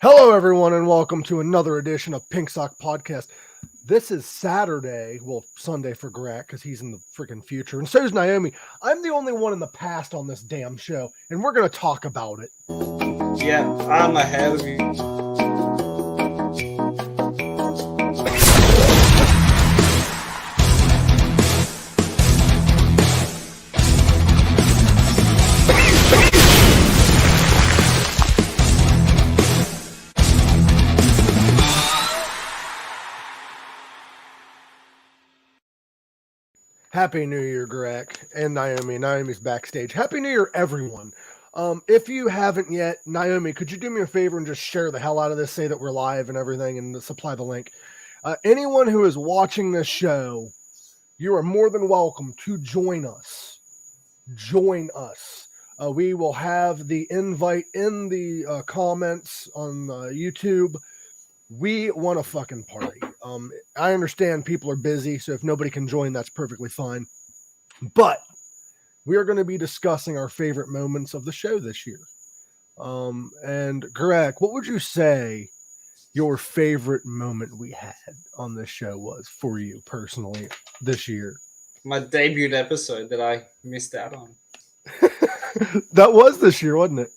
Hello, everyone, and welcome to another edition of Pink Sock Podcast. This is Saturday, well, Sunday for Gorak, because he's in the freaking future, and so is Noami. I'm the only one in the past on this damn show, and we're going to talk about it. Yeah, I'm ahead of you. Happy New Year, Gorak, and Noami. Naomi's backstage. Happy New Year, everyone. If you haven't yet, Noami, could you do me a favor and just share the hell out of this, say that we're live and everything, and supply the link? Anyone who is watching this show, you are more than welcome to join us. Join us. We will have the invite in the comments on YouTube. We want a fucking party. I understand people are busy, so if nobody can join, that's perfectly fine. But we are going to be discussing our favorite moments of the show this year. And Gorak, what would you say your favorite moment we had on this show was for you personally this year? My debut episode that I missed out on. That was this year, wasn't it?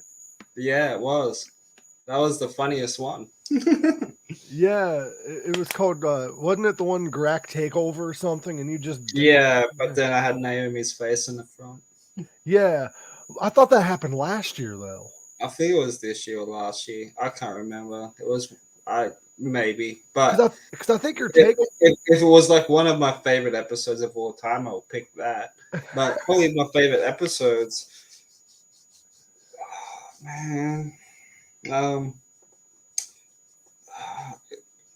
Yeah, it was. That was the funniest one. Yeah, it was called, wasn't it the one Gorak Takeover or something? And you just... Yeah, but then I had Naomi's face in the front. Yeah, I thought that happened last year, though. I think it was this year or last year. I can't remember. It was, maybe. But because I think your take... If it was like one of my favorite episodes of all time, I'll pick that. But probably my favorite episodes... Oh, man...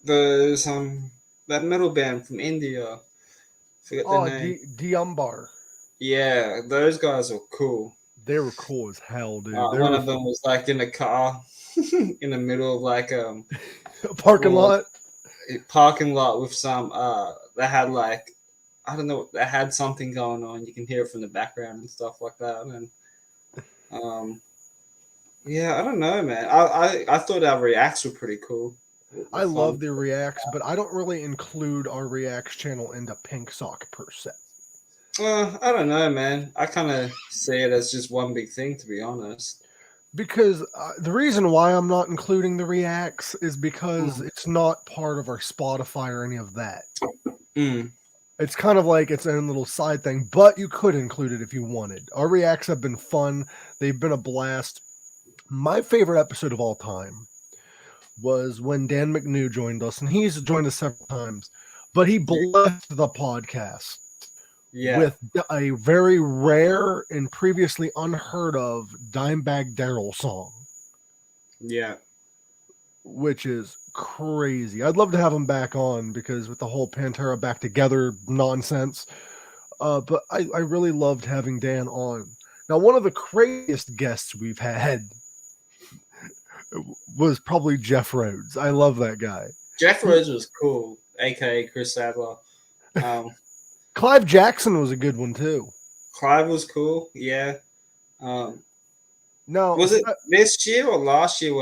there's that metal band from India. Forget their name. Diumbar. Yeah, those guys are cool. They were cool as hell, dude. One of them was like in a car in the middle of like a parking lot. A parking lot with some that had like I don't know, that had something going on. You can hear it from the background and stuff like that. And yeah, I don't know, man. I thought our reacts were pretty cool. I love the reacts, but I don't really include our reacts channel into Pink Sock per se. I don't know, man. I kind of see it as just one big thing, to be honest. Because the reason why I'm not including the reacts is because it's not part of our Spotify or any of that. It's kind of like its own little side thing, but you could include it if you wanted. Our reacts have been fun. They've been a blast. My favorite episode of all time was when Dan McNew joined us, and he's joined us several times, but he blessed the podcast with a very rare and previously unheard of Dimebag Darrell song. Yeah. Which is crazy. I'd love to have him back on because with the whole Pantera back together nonsense. But I really loved having Dan on. Now, one of the craziest guests we've had was probably Jeff Rhodes. I love that guy. Jeff Rhodes was cool, aka Chris Sadler. Clive Jackson was a good one too. Clive was cool, yeah. No, was it this year or last year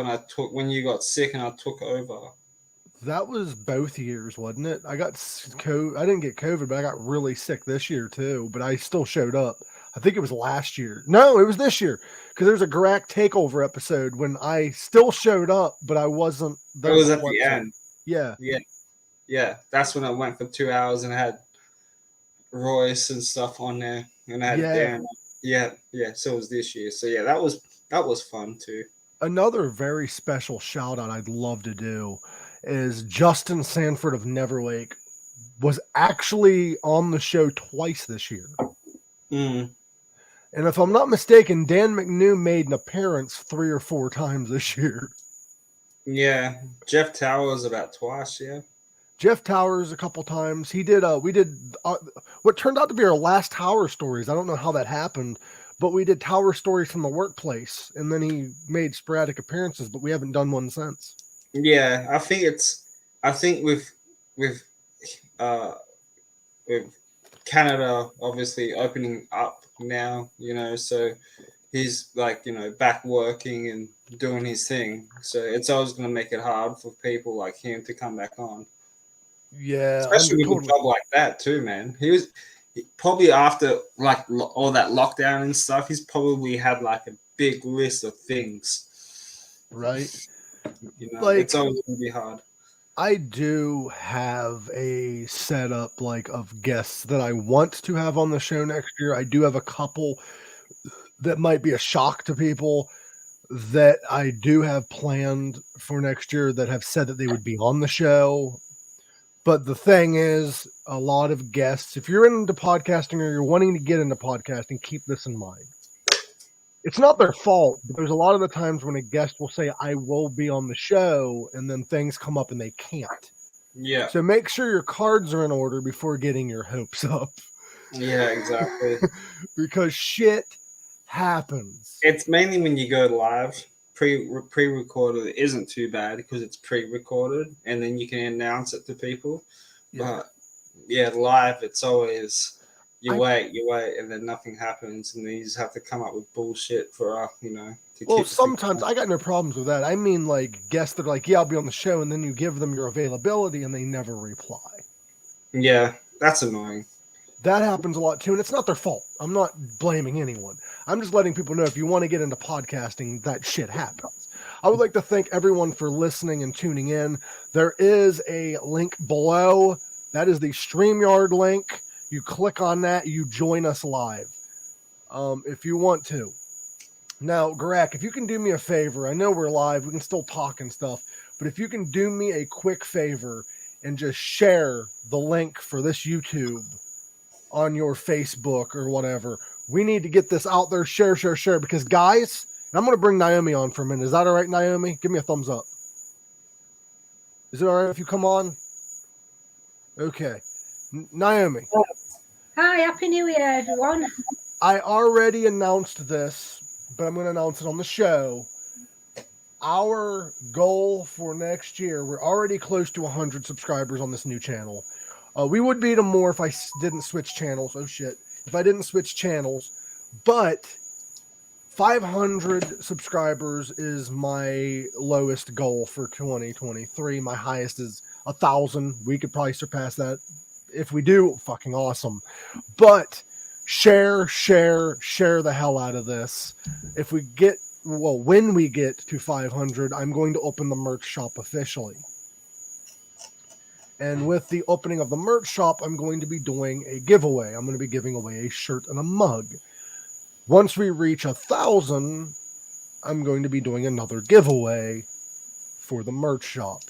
when you got sick and I took over? That was both years, wasn't it? I didn't get COVID, but I got really sick this year too. But I still showed up. I think it was last year. No, it was this year because there's a Gorak Takeover episode when I still showed up, but I wasn't there. It was at the end. Yeah. That's when I went for 2 hours and I had Royce and stuff on there, and I had Dan. Yeah. So it was this year. So yeah, that was fun too. Another very special shout out I'd love to do is Justin Sanford of Neverlake was actually on the show twice this year. And if I'm not mistaken, Dan McNew made an appearance 3 or 4 times this year. Yeah. Jeff Towers about twice, yeah. Jeff Towers a couple times. We did what turned out to be our last Tower Stories. I don't know how that happened, but we did Tower Stories from the workplace, and then he made sporadic appearances, but we haven't done one since. Yeah, I think with Canada obviously opening up now, so he's like, back working and doing his thing. So it's always going to make it hard for people like him to come back on. Yeah, Especially with a job like that too, man. Probably after like all that lockdown and stuff, he's probably had like a big list of things. right. It's always going to be hard. I do have a setup of guests that I want to have on the show next year. I do have a couple that might be a shock to people that I do have planned for next year that have said that they would be on the show. But the thing is, a lot of guests, if you're into podcasting or you're wanting to get into podcasting, keep this in mind. It's not their fault, but there's a lot of the times when a guest will say, I will be on the show, and then things come up and they can't. Yeah. So make sure your cards are in order before getting your hopes up. Yeah, exactly. Because shit happens. It's mainly when you go live. Pre-recorded isn't too bad because it's pre-recorded and then you can announce it to people. Yeah. But yeah, live it's always you wait, and then nothing happens, and then you just have to come up with bullshit for well, sometimes I got no problems with that. I mean, like guests that are like, yeah, I'll be on the show, and then you give them your availability and they never reply. Yeah, that's annoying. That happens a lot too, and it's not their fault. I'm not blaming anyone. I'm just letting people know if you want to get into podcasting, that shit happens. I would like to thank everyone for listening and tuning in. There is a link below. That is the StreamYard link. You click on that, you join us live if you want to. Now, Gorak, if you can do me a favor, I know we're live, we can still talk and stuff, but if you can do me a quick favor and just share the link for this YouTube on your Facebook or whatever. We need to get this out there. Share, because guys, and I'm going to bring Noami on for a minute. Is that all right, Noami? Give me a thumbs up. Is it all right if you come on? Okay. Noami. Hi, Happy New Year, everyone. I already announced this, but I'm going to announce it on the show. Our goal for next year, we're already close to 100 subscribers on this new channel. We would beat them more if I didn't switch channels. Oh, shit. If I didn't switch channels. But 500 subscribers is my lowest goal for 2023. My highest is 1,000. We could probably surpass that. If we do, fucking awesome. But share the hell out of this. When we get to 500, I'm going to open the merch shop officially. And with the opening of the merch shop, I'm going to be doing a giveaway. I'm going to be giving away a shirt and a mug. Once we reach 1,000, I'm going to be doing another giveaway for the merch shop.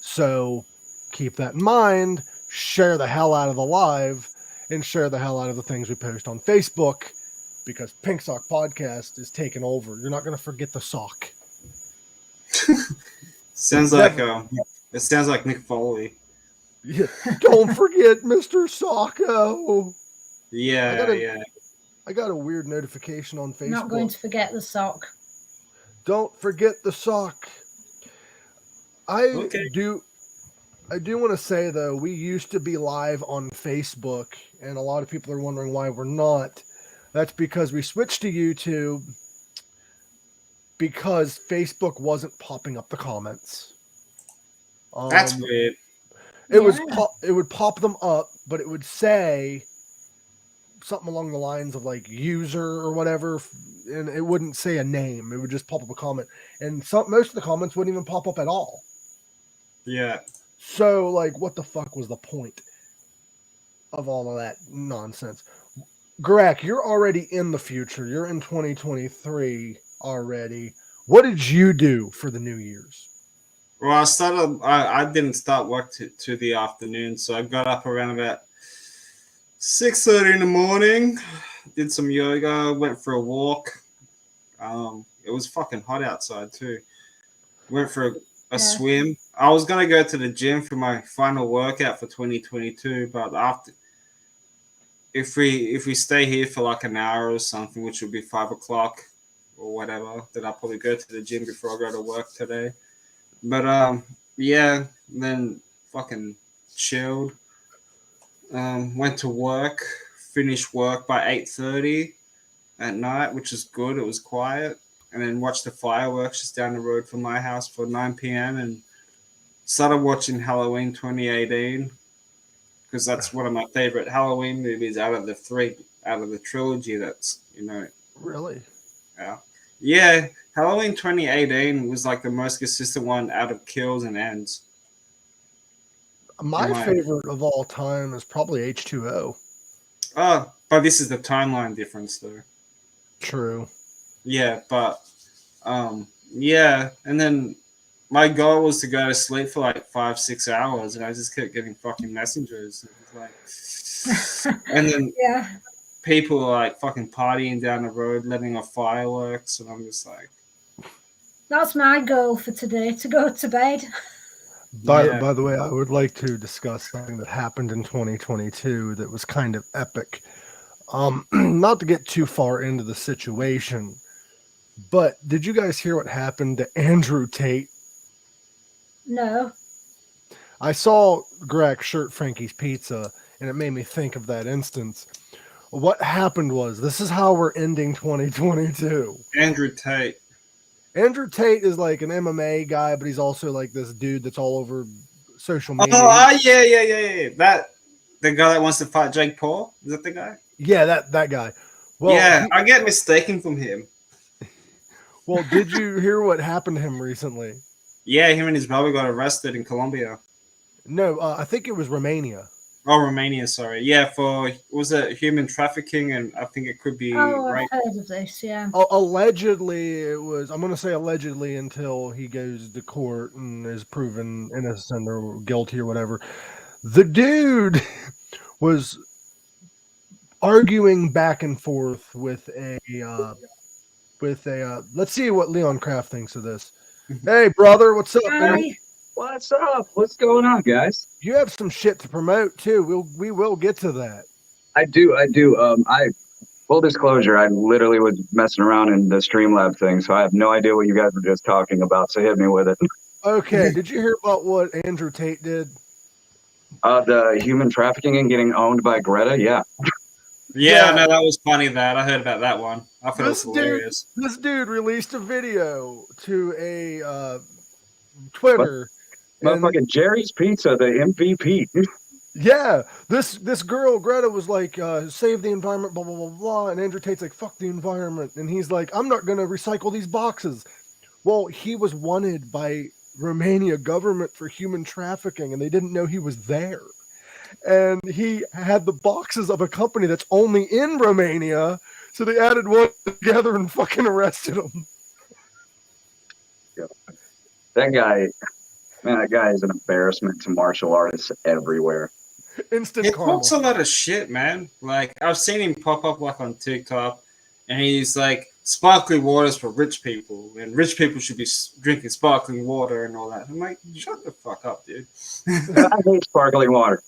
So keep that in mind. Share the hell out of the live and share the hell out of the things we post on Facebook because Pink Sock Podcast is taking over. You're not going to forget the sock. Sounds like it sounds like Mick Foley. Yeah. Don't forget Mr. Socko. Yeah, I got a weird notification on Facebook. Not going to forget the sock. Don't forget the sock. I do want to say, though, we used to be live on Facebook, and a lot of people are wondering why we're not. That's because we switched to YouTube because Facebook wasn't popping up the comments. That's weird. It would pop them up, but it would say something along the lines of like user or whatever, and it wouldn't say a name. It would just pop up a comment, and most of the comments wouldn't even pop up at all. Yeah. So, like, what the fuck was the point of all of that nonsense? Gorak, you're already in the future. You're in 2023 already. What did you do for the New Year's? Well, I didn't start work to the afternoon, so I got up around about 6:30 in the morning, did some yoga, went for a walk. It was fucking hot outside too. Went for a swim. I was gonna go to the gym for my final workout for 2022, but if we stay here for like an hour or something, which would be 5 o'clock or whatever, then I'll probably go to the gym before I go to work today. But then fucking chilled. Went to work, finished work by 8:30. at night, which is good. It was quiet. And then watched the fireworks just down the road from my house for 9 p.m. and started watching Halloween 2018 because that's one of my favorite Halloween movies out of the trilogy. That's, Really? yeah. Halloween 2018 was like the most consistent one out of kills and ends. My favorite of all time is probably H2O. Oh, but this is the timeline difference, though. True. Yeah, but yeah, and then my goal was to go to sleep for like 5-6 hours, and I just kept getting fucking messengers. And then Yeah. people are like fucking partying down the road, letting off fireworks, and I'm just like, That's my goal for today, to go to bed. By the way, I would like to discuss something that happened in 2022 that was kind of epic. Not to get too far into the situation, but did you guys hear what happened to Andrew Tate? No. I saw Gorak shirt Frankie's Pizza, and it made me think of that instance. What happened was, this is how we're ending 2022. Andrew Tate. Andrew Tate is like an MMA guy, but he's also like this dude that's all over social media. Yeah. That the guy that wants to fight Jake Paul? Is that the guy? Yeah, that guy. Well, yeah, I get mistaken from him. Well, did you hear what happened to him recently? Yeah, him and his brother got arrested in Colombia. No, I think it was Romania. Oh, Romania, sorry. Yeah, was it human trafficking? And I think it could be I've heard of this, yeah. Allegedly, it was, I'm going to say allegedly until he goes to court and is proven innocent or guilty or whatever. The dude was arguing back and forth with a let's see what Leon Kraft thinks of this. Hey, brother, what's up? Hi. What's up? What's going on, guys? You have some shit to promote too. We will get to that. I do. Full disclosure, I literally was messing around in the Streamlab thing, so I have no idea what you guys were just talking about. So hit me with it. Okay. Did you hear about what Andrew Tate did? The human trafficking and getting owned by Greta. Yeah. Yeah, no, that was funny. I heard about that one. I thought it was hilarious. This dude released a video to a Twitter. Motherfucking Jerry's Pizza, the MVP. Yeah, this girl Greta was like, save the environment, blah blah blah blah, and Andrew Tate's like, fuck the environment, and he's like, I'm not gonna recycle these boxes. Well, he was wanted by Romania government for human trafficking, and they didn't know he was there. And he had the boxes of a company that's only in Romania, so they added one together and fucking arrested him. That guy is an embarrassment to martial artists everywhere. Instant He karma. talks a lot of shit, man. Like, I've seen him pop up like on TikTok, and he's like, sparkling water is for rich people, and rich people should be drinking sparkling water and all that. I'm like, shut the fuck up, dude. I hate sparkling water.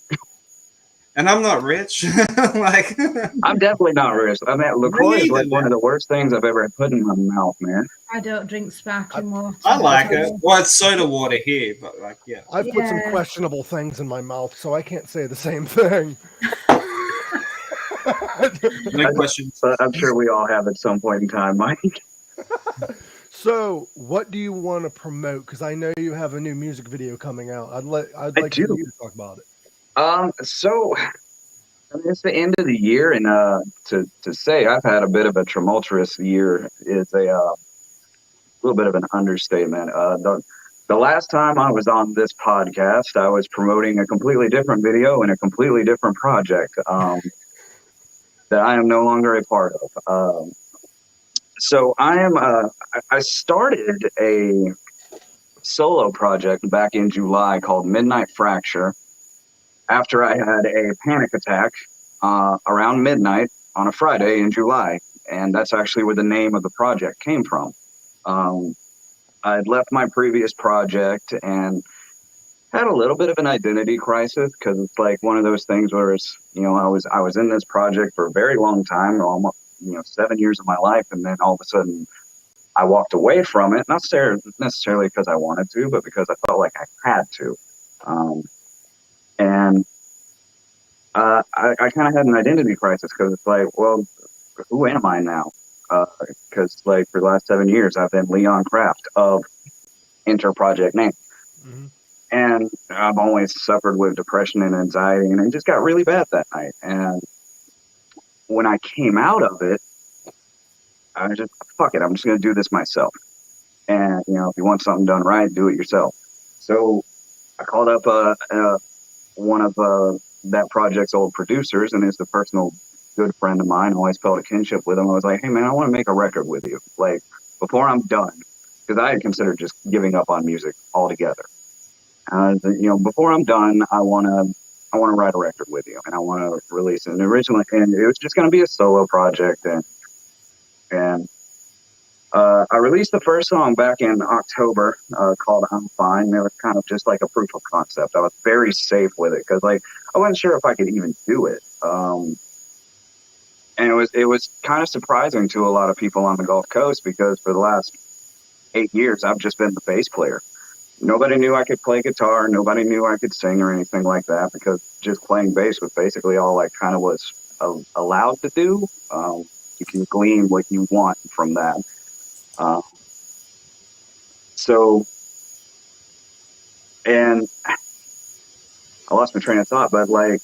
And I'm not rich. Like, I'm definitely not rich. I mean, LaCroix is like one of the worst things I've ever put in my mouth, man. I don't drink sparkling water. I like it. Well, it's soda water here, but like, yeah. I've put some questionable things in my mouth, so I can't say the same thing. No questions. I'm sure we all have at some point in time, Mike. So, what do you want to promote? Because I know you have a new music video coming out. I'd like you to talk about it. So I mean, it's the end of the year, and to say I've had a bit of a tumultuous year is a little bit of an understatement. The last time I was on this podcast, I was promoting a completely different video and a completely different project that I am no longer a part of. So I started a solo project back in July called Midnight Fracture after I had a panic attack around midnight on a Friday in July. And that's actually where the name of the project came from. I'd left my previous project and had a little bit of an identity crisis because it's like one of those things where it's, I was in this project for a very long time, almost 7 years of my life, and then all of a sudden I walked away from it, not necessarily because I wanted to, but because I felt like I had to. I kind of had an identity crisis because it's like, well, who am I now? Because like for the last 7 years, I've been Leon Kraft of Inter-Project name. Mm-hmm. And I've always suffered with depression and anxiety, and it just got really bad that night. And when I came out of it, I was just, fuck it, I'm just going to do this myself. And, you know, if you want something done right, do it yourself. So I called up one of that project's old producers, and is a personal good friend of mine. I always felt a kinship with him. I was like, hey, man, I want to make a record with you. Like, before I'm done, because I had considered just giving up on music altogether. You know, before I'm done, I want to write a record with you, and I want to release it. And originally, and it was just going to be a solo project, and I released the first song back in October called "I'm Fine." It was kind of just like a proof of concept. I was very safe with it because, like, I wasn't sure if I could even do it. And it was kind of surprising to a lot of people on the Gulf Coast, because for the last 8 years, I've just been the bass player. Nobody knew I could play guitar. Nobody knew I could sing or anything like that, because just playing bass was basically all I kind of was allowed to do. You can glean what you want from that. And I lost my train of thought, but like,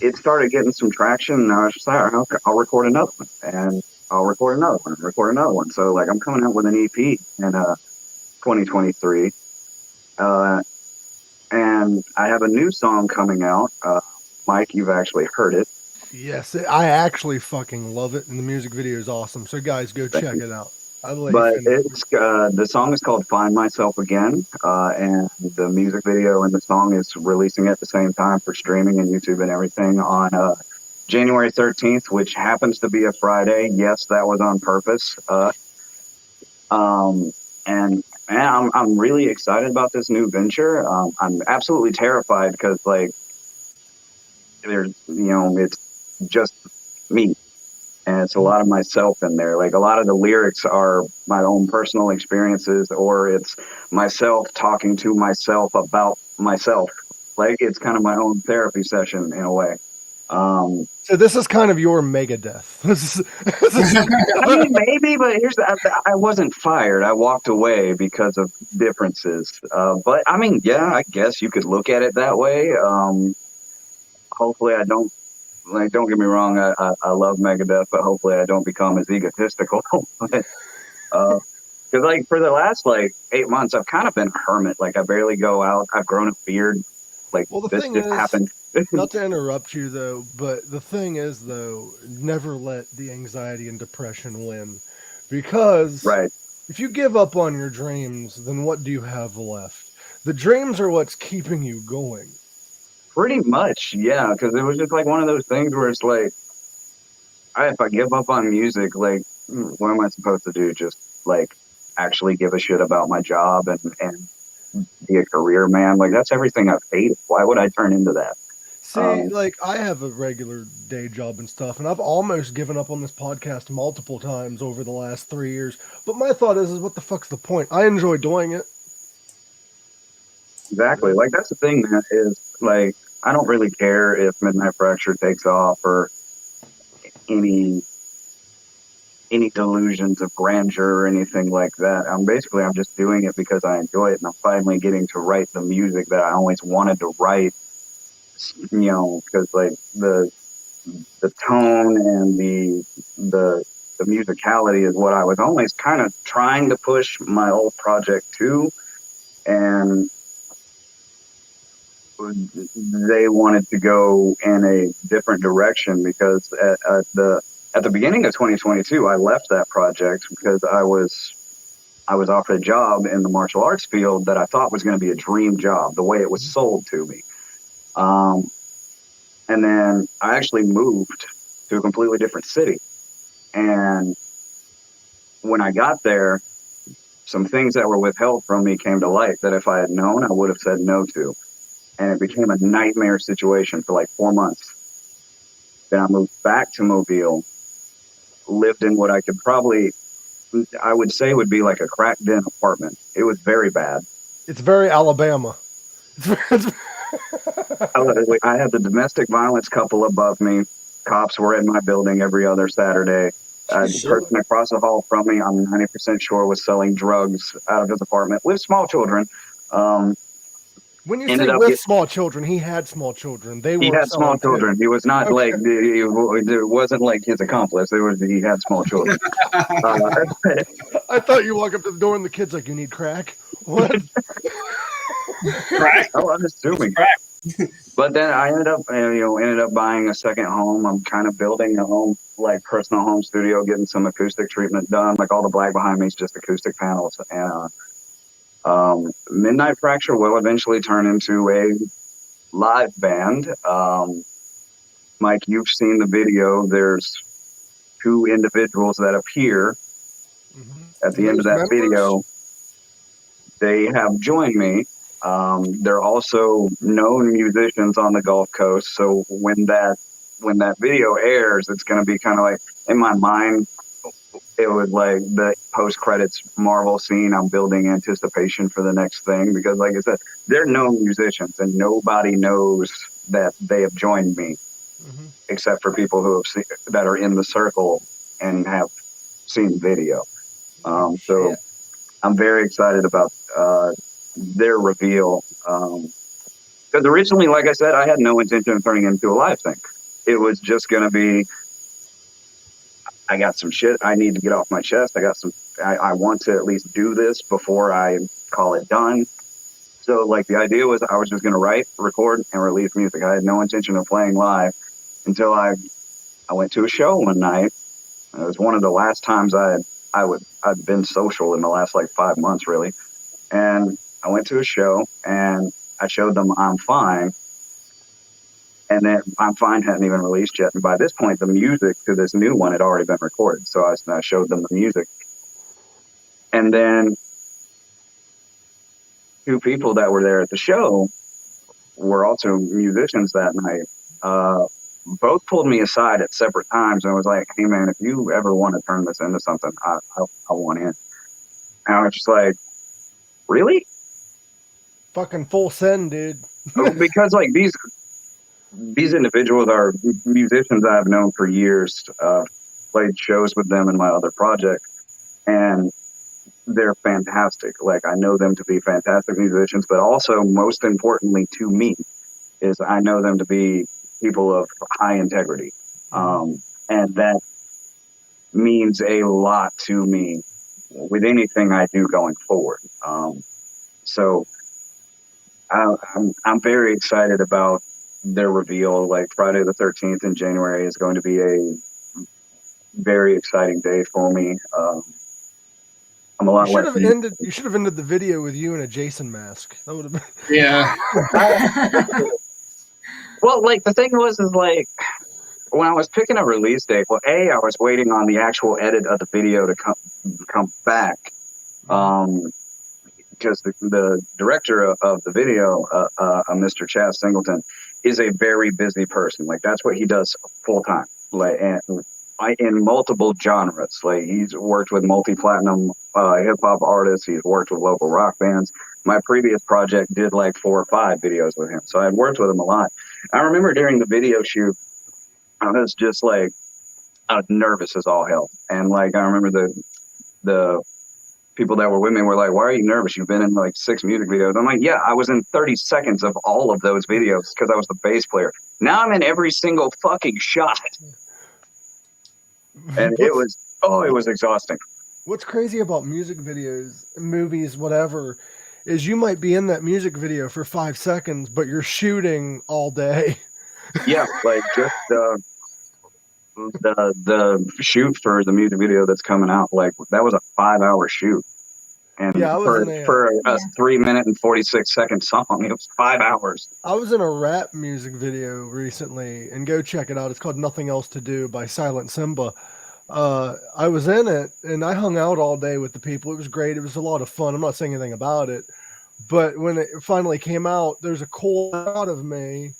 it started getting some traction, and I was just like, all right, I'll record another one, and I'll record another one, record another one. So like, I'm coming out with an EP in 2023. And I have a new song coming out. Mike, you've actually heard it. Yes, I actually fucking love it, and the music video is awesome. So guys, go check it out. But it's the song is called "Find Myself Again," and the music video and the song is releasing at the same time for streaming and YouTube and everything on January 13th, which happens to be a Friday. Yes, that was on purpose. And man, I'm really excited about this new venture. I'm absolutely terrified because, like, there's, you know, it's just me, and it's a lot of myself in there. Like, a lot of the lyrics are my own personal experiences, or it's myself talking to myself about myself. Like, it's kind of my own therapy session in a way. So this is kind of your Megadeth. I mean, maybe, but I wasn't fired. I walked away because of differences. But I mean, yeah, I guess you could look at it that way. Hopefully I don't, like, don't get me wrong. I love Megadeth, but hopefully I don't become as egotistical. Because like, for the last like 8 months, I've kind of been a hermit. Like, I barely go out. I've grown a beard. Like, well, the this thing just is, happened. not to interrupt you though, but the thing is though, never let the anxiety and depression win, because Right. if you give up on your dreams, then what do you have left? The dreams are what's keeping you going. Pretty much, yeah, because it was just like one of those things where it's like, if I give up on music, like, what am I supposed to do? Just like actually give a shit about my job and be a career man? Like, that's everything I've hated. Why would I turn into that? See, like, I have a regular day job and stuff, and I've almost given up on this podcast multiple times over the last 3 years. But my thought is what the fuck's the point? I enjoy doing it. Exactly. Like, that's the thing, man, is like, I don't really care if Midnight Fracture takes off or any delusions of grandeur or anything like that. I'm just doing it because I enjoy it, and I'm finally getting to write the music that I always wanted to write. You know, because like the tone and the musicality is what I was always kind of trying to push my old project to, and they wanted to go in a different direction, because at the beginning of 2022, I left that project because I was offered a job in the martial arts field that I thought was going to be a dream job, the way it was sold to me. And then I actually moved to a completely different city. And when I got there, some things that were withheld from me came to light that if I had known, I would have said no to. And it became a nightmare situation for like 4 months. Then I moved back to Mobile, lived in what I would say would be like a crack den apartment. It was very bad. It's very Alabama. I had the domestic violence couple above me. Cops were in my building every other Saturday. The person across the hall from me, I'm 90% sure, was selling drugs out of his apartment with small children. When you say with small children, he had small children. He had small children. He was not like it wasn't like his accomplice. He had small children. I thought you walk up to the door and the kid's like, "You need crack?" What? Crack? Oh, I'm assuming. But then I ended up buying a second home. I'm kind of building a home, like personal home studio, getting some acoustic treatment done. Like all the black behind me is just acoustic panels. And Midnight Fracture will eventually turn into a live band. Mike, you've seen the video. There's 2 individuals that appear at the end of that video. They have joined me. They're also known musicians on the Gulf Coast. So when that video airs, it's going to be kind of like, in my mind, it was like the post-credits Marvel scene. I'm building anticipation for the next thing because, like I said, they're known musicians and nobody knows that they have joined me except for people who have that are in the circle and have seen video. So I'm very excited about their reveal. Because originally, like I said, I had no intention of turning it into a live thing. It was just going to be, I got some shit I need to get off my chest. I want to at least do this before I call it done. So like the idea was I was just going to write, record, and release music. I had no intention of playing live until I went to a show one night. It was one of the last times I'd been social in the last like 5 months, really. And I went to a show and I showed them I'm Fine. And then I'm Fine hadn't even released yet. And by this point, the music to this new one had already been recorded. So I showed them the music. And then 2 people that were there at the show were also musicians that night. Both pulled me aside at separate times and was like, "Hey man, if you ever want to turn this into something, I want in." And I was just like, "Really?" Fucking full send, dude. Because like these individuals are musicians I've known for years, played shows with them in my other project, and they're fantastic. Like I know them to be fantastic musicians, but also most importantly to me is I know them to be people of high integrity. And that means a lot to me with anything I do going forward. So I'm very excited about their reveal. Like Friday the 13th in January is going to be a very exciting day for me. I'm a lot You should have ended the video with you in a Jason mask. That would have been. Yeah. Well, like the thing was like when I was picking a release date. Well, I was waiting on the actual edit of the video to come back. Because the director of the video, Mr. Chaz Singleton, is a very busy person. Like that's what he does full time. Like in multiple genres. Like he's worked with multi-platinum hip hop artists. He's worked with local rock bands. My previous project did like 4 or 5 videos with him, so I'd worked with him a lot. I remember during the video shoot, I was just like, I was nervous as all hell, and like I remember the people that were with me were like, "Why are you nervous? You've been in like 6 music videos." I'm like, "Yeah, I was in 30 seconds of all of those videos because I was the bass player. Now I'm in every single fucking shot." And it was exhausting. What's crazy about music videos, movies, whatever, is you might be in that music video for 5 seconds, but you're shooting all day. Yeah, like just the shoot for the music video that's coming out, like that was a 5-hour shoot. And for a 3 minute and 46 second song, it was 5 hours. I was in a rap music video recently, and go check it out. It's called Nothing Else to Do by Silent Simba. I was in it and I hung out all day with the people. It was great. It was a lot of fun. I'm not saying anything about it, but when it finally came out, there's a cool shot of me,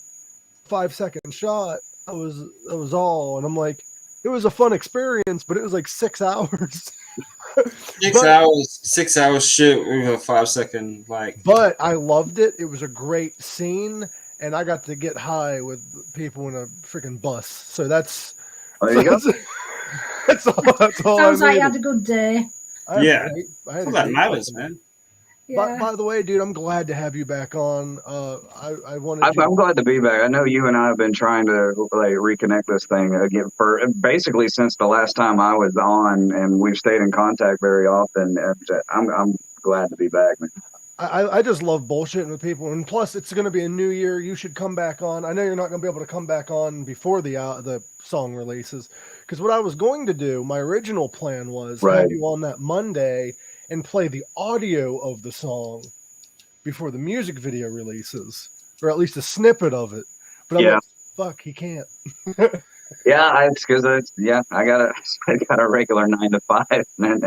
5-second shot. That was all. And I'm like, it was a fun experience, but it was like 6 hours. 6 hours shoot with a 5-second like. But I loved it. It was a great scene. and I got to get high with people in a freaking bus. So that's There you go. that's all Sounds I like you needed. had a good day. I had a Yeah. great- I had That's a all that great matters, fucking- man. Yeah. By the way, dude, I'm glad to have you back on. I wanted you. I'm glad to be back. I know you and I have been trying to like reconnect this thing again for basically since the last time I was on, and we've stayed in contact very often. And I'm glad to be back, man. I just love bullshitting with people, and plus it's going to be a new year. You should come back on. I know you're not going to be able to come back on before the song releases, because what I was going to do, my original plan was Right. have you on that Monday and play the audio of the song before the music video releases, or at least a snippet of it. But I'm Yeah. like, fuck, he can't. Yeah, I got a regular 9 to 5, and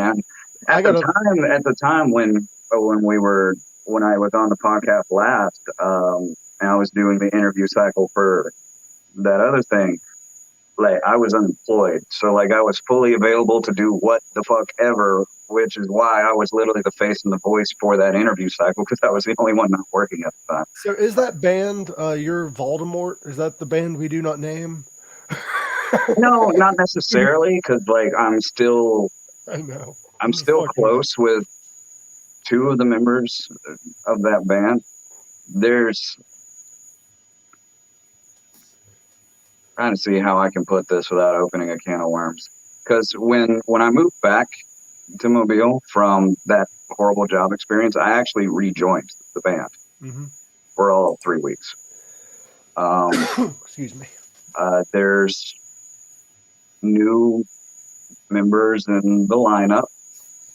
at the time when I was on the podcast last, and I was doing the interview cycle for that other thing, like I was unemployed, so like I was fully available to do what the fuck ever, which is why I was literally the face and the voice for that interview cycle, because I was the only one not working at the time. So is that band your Voldemort? Is that the band we do not name? No, not necessarily, because like I'm still I know. still Fucking- close with 2 of the members of that band. There's trying to see how I can put this without opening a can of worms. Because when I moved back to Mobile from that horrible job experience, I actually rejoined the band Mhm. for all 3 weeks. Excuse me. There's new members in the lineup,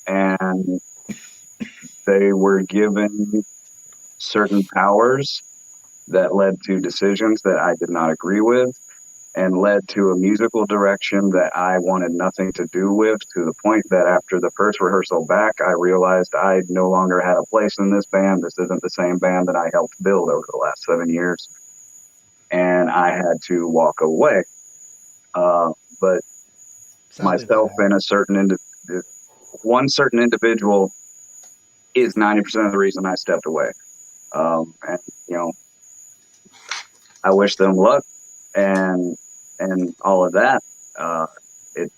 and they were given certain powers that led to decisions that I did not agree with, and led to a musical direction that I wanted nothing to do with, to the point that after the first rehearsal back, I realized I no longer had a place in this band. This isn't the same band that I helped build over the last 7 years. And I had to walk away. But Sadly, myself that and one certain individual is 90% of the reason I stepped away. And, you know, I wish them luck and all of that. It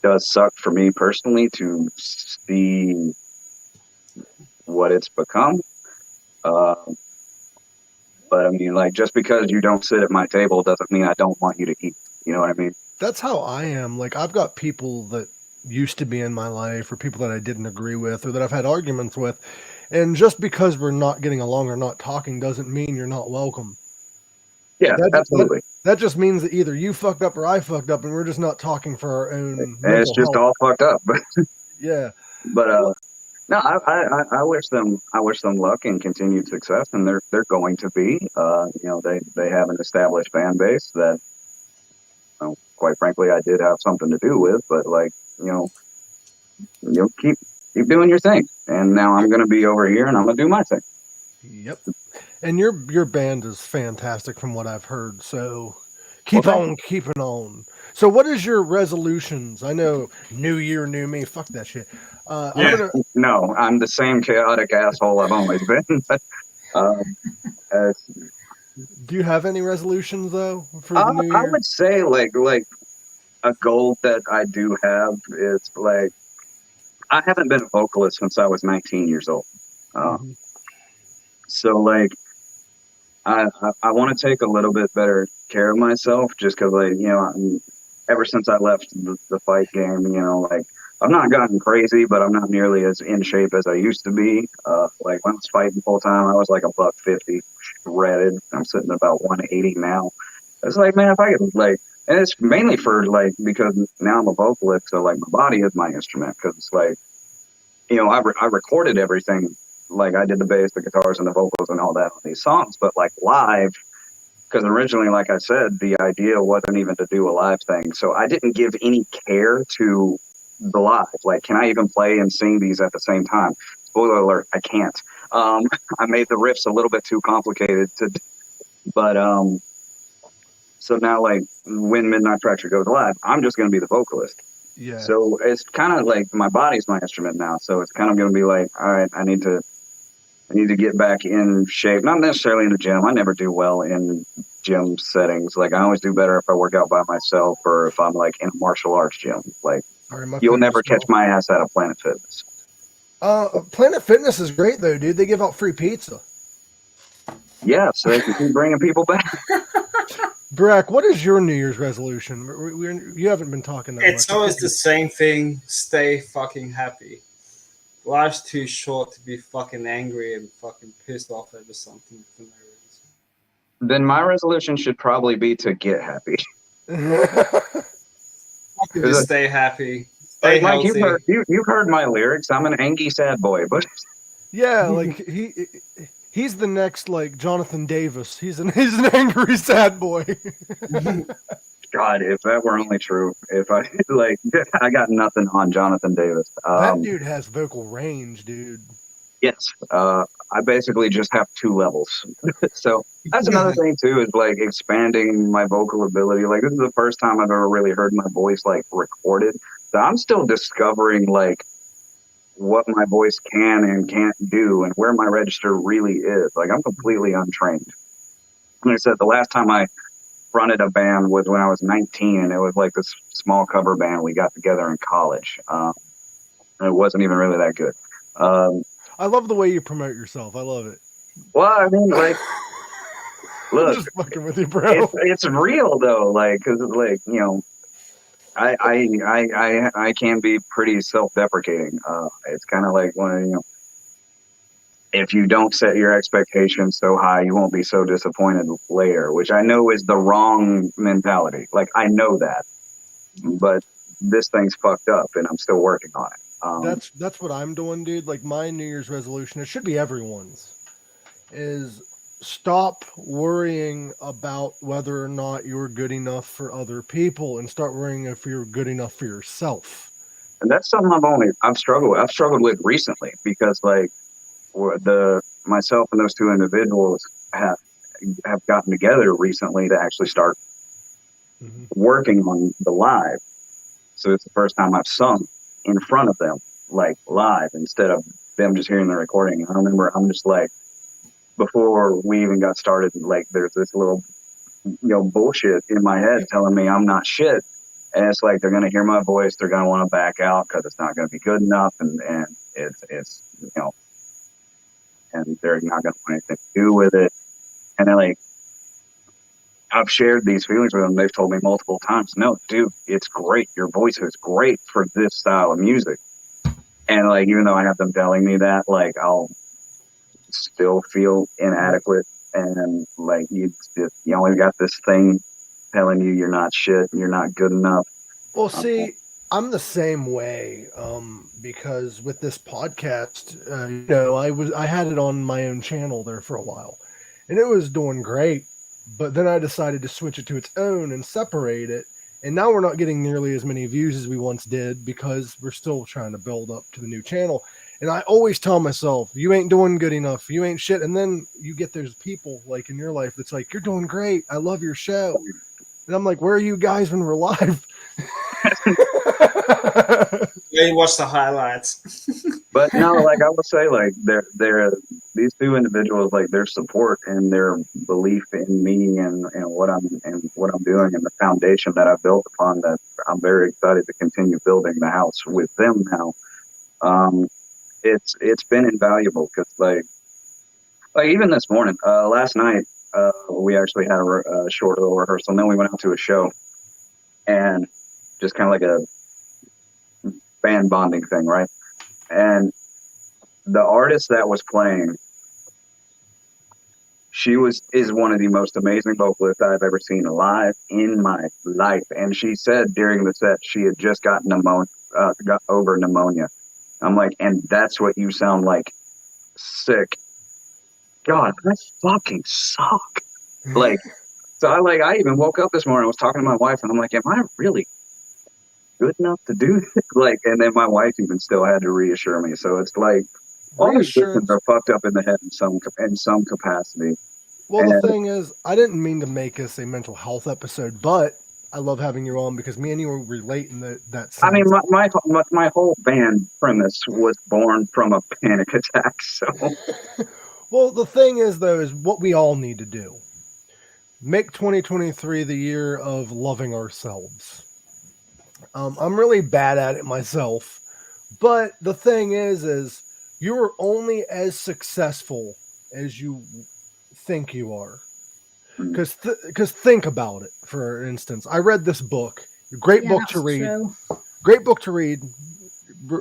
does suck for me personally to see what it's become. But I mean, like, just because you don't sit at my table doesn't mean I don't want you to eat. You know what I mean? That's how I am. Like, I've got people that used to be in my life, or people that I didn't agree with, or that I've had arguments with. And just because we're not getting along or not talking doesn't mean you're not welcome. Yeah, absolutely. That just means that either you fucked up or I fucked up, and we're just not talking for our own And it's mental just health. all fucked up. Yeah. But no, I wish them luck and continued success, and they're going to be. You know, they have an established fan base that, you know, quite frankly, I did have something to do with. But like, you know, keep doing your thing. And now I'm gonna be over here, and I'm gonna do my thing. Yep. And your band is fantastic from what I've heard. So keep on keeping on. So what is your resolutions? I know new year, new me. Fuck that shit. Yeah. No, I'm the same chaotic asshole I've always been. Do you have any resolutions though for the new I year? would say like a goal that I do have is like, I haven't been a vocalist since I was 19 years old. Mhm. So like, I want to take a little bit better care of myself, just because, like, you know, ever since I left the fight game, you know, like, I've not gotten crazy, but I'm not nearly as in shape as I used to be. Like when I was fighting full time, I was like $150 shredded. I'm sitting at about 180 now. It's like, man, if I could, like, and it's mainly for like, because now I'm a vocalist, so like my body is my instrument, because it's like, you know, I recorded everything. Like I did the bass, the guitars, and the vocals and all that on these songs, but like live, because originally, like I said, the idea wasn't even to do a live thing. So I didn't give any care to the live. Like, can I even play and sing these at the same time? Spoiler alert, I can't. I made the riffs a little bit too complicated but so now, like, when Midnight Fracture goes live, I'm just going to be the vocalist. Yeah. So it's kind of like my body's my instrument now. So it's kind of going to be like, all right, I need to I need to get back in shape. Not necessarily in the gym. I never do well in gym settings. Like, I always do better if I work out by myself or if I'm like in a martial arts gym. Like, Sorry, my you'll food never was catch small. my ass out of Planet Fitness. Planet Fitness is great though, dude. They give out free pizza. Yeah, so they can keep bringing people back. Brack, what is your New Year's resolution? You haven't been talking that It's much. always the same thing. Stay fucking happy. Life's too short to be fucking angry and fucking pissed off over something for no reason. Then my resolution should probably be to get happy. Just stay happy. Stay Like, Mike, healthy. you've heard my lyrics. I'm an angry sad boy, but Yeah, like he's the next like Jonathan Davis. He's an angry sad boy. God, if that were only true. If I I got nothing on Jonathan Davis. That dude has vocal range, dude. Yes, I basically just have 2 levels. So that's another thing too, is like expanding my vocal ability. Like, this is the first time I've ever really heard my voice like recorded. So I'm still discovering like what my voice can and can't do and where my register really is. Like, I'm completely untrained. Like I said, the last time I fronted a band was when I was 19, and it was like this small cover band we got together in college. And it wasn't even really that good. I love the way you promote yourself. I love it. Well, I mean, like, I'm look, just fucking with you, bro. it's real though. Like, cause like, you know, I can be pretty self-deprecating. It's kind of like when, you know, if you don't set your expectations so high, you won't be so disappointed later, which I know is the wrong mentality. Like, I know that, but this thing's fucked up and I'm still working on it. That's what I'm doing, dude. Like, my New Year's resolution, it should be everyone's, is stop worrying about whether or not you're good enough for other people and start worrying if you're good enough for yourself. And that's something I've struggled with recently, because like myself and those 2 individuals have gotten together recently to actually start working on the live. So it's the first time I've sung in front of them, like live, instead of them just hearing the recording. I remember I'm just like, before we even got started, like, there's this little, you know, bullshit in my head telling me I'm not shit. And it's like, they're going to hear my voice. They're going to want to back out because it's not going to be good enough. And it's, you know, and they're not going to want anything to do with it. And then, like, I've shared these feelings with them. They've told me multiple times, no, dude, it's great. Your voice is great for this style of music. And like, even though I have them telling me that, like, I'll still feel inadequate. And like, you only got this thing telling you you're not shit and you're not good enough. Well, see, I'm the same way, because with this podcast, you know, I had it on my own channel there for a while, and it was doing great. But then I decided to switch it to its own and separate it, and now we're not getting nearly as many views as we once did because we're still trying to build up to the new channel. And I always tell myself, you ain't doing good enough, you ain't shit. And then you get those people like in your life that's like, you're doing great, I love your show. And I'm like, where are you guys when we're live? Yeah, you watch the highlights. But no, like, I would say, like, they're these 2 individuals, like, their support and their belief in me and what I'm doing and the foundation that I've built upon, that I'm very excited to continue building the house with them now. It's been invaluable, because like even this morning, last night, we actually had a short little rehearsal, and then we went out to a show, and just kind of like a band bonding thing, right? And the artist that was playing, is one of the most amazing vocalists I've ever seen live in my life. And she said during the set she had just got over pneumonia. I'm like, and that's what you sound like? Sick. God, I fucking suck. Like, so I even woke up this morning, I was talking to my wife, and I'm like, am I really good enough to do this? Like, and then my wife even still had to reassure me. So it's like, all these things are fucked up in the head in some capacity. Well, the thing is, I didn't mean to make this a mental health episode, but I love having you on because me and you will relate in that sense. I mean, my whole band premise was born from a panic attack. So, Well, the thing is, though, is what we all need to do. Make 2023 the year of loving ourselves. I'm really bad at it myself, but the thing is you're only as successful as you think you are. Because think about it. For instance, I read this book. Great book to read. True. Great book to read.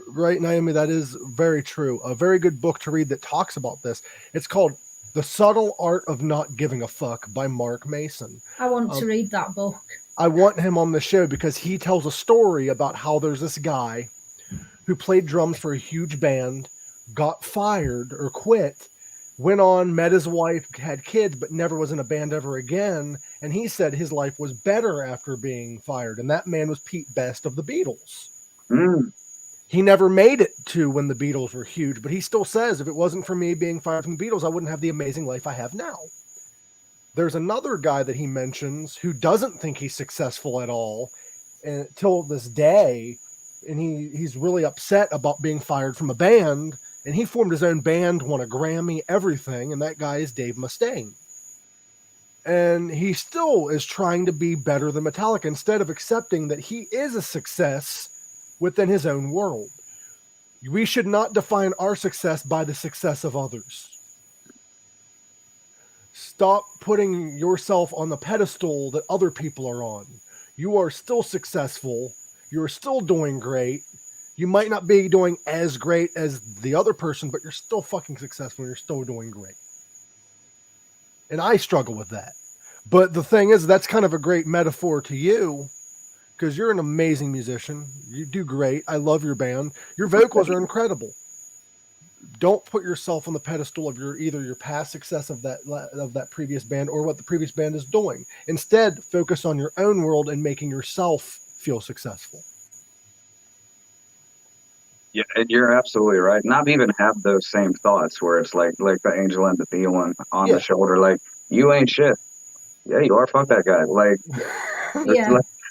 Right, Naomi, that is very true. A very good book to read that talks about this. It's called The Subtle Art of Not Giving a Fuck by Mark Mason. I want to read that book. I want him on the show because he tells a story about how there's this guy who played drums for a huge band, got fired or quit, went on, met his wife, had kids, but never was in a band ever again. And he said his life was better after being fired. And that man was Pete Best of the Beatles. He never made it to when the Beatles were huge, but he still says, if it wasn't for me being fired from the Beatles, I wouldn't have the amazing life I have now. There's another guy that he mentions who doesn't think he's successful at all until this day. And he's really upset about being fired from a band. And he formed his own band, won a Grammy, everything. And that guy is Dave Mustaine. And he still is trying to be better than Metallica instead of accepting that he is a success within his own world. We should not define our success by the success of others. Stop putting yourself on the pedestal that other people are on. You are still successful. You're still doing great. You might not be doing as great as the other person, but you're still fucking successful. And you're still doing great. And I struggle with that. But the thing is, that's kind of a great metaphor to you because you're an amazing musician. You do great. I love your band. Your vocals are incredible. Don't put yourself on the pedestal of either your past success of that previous band or what the previous band is doing. Instead, focus on your own world and making yourself feel successful. Yeah, and you're absolutely right. And I've even had those same thoughts where it's like the angel and the demon on the shoulder, like, you ain't shit. Yeah, you are. Fuck that guy. Like,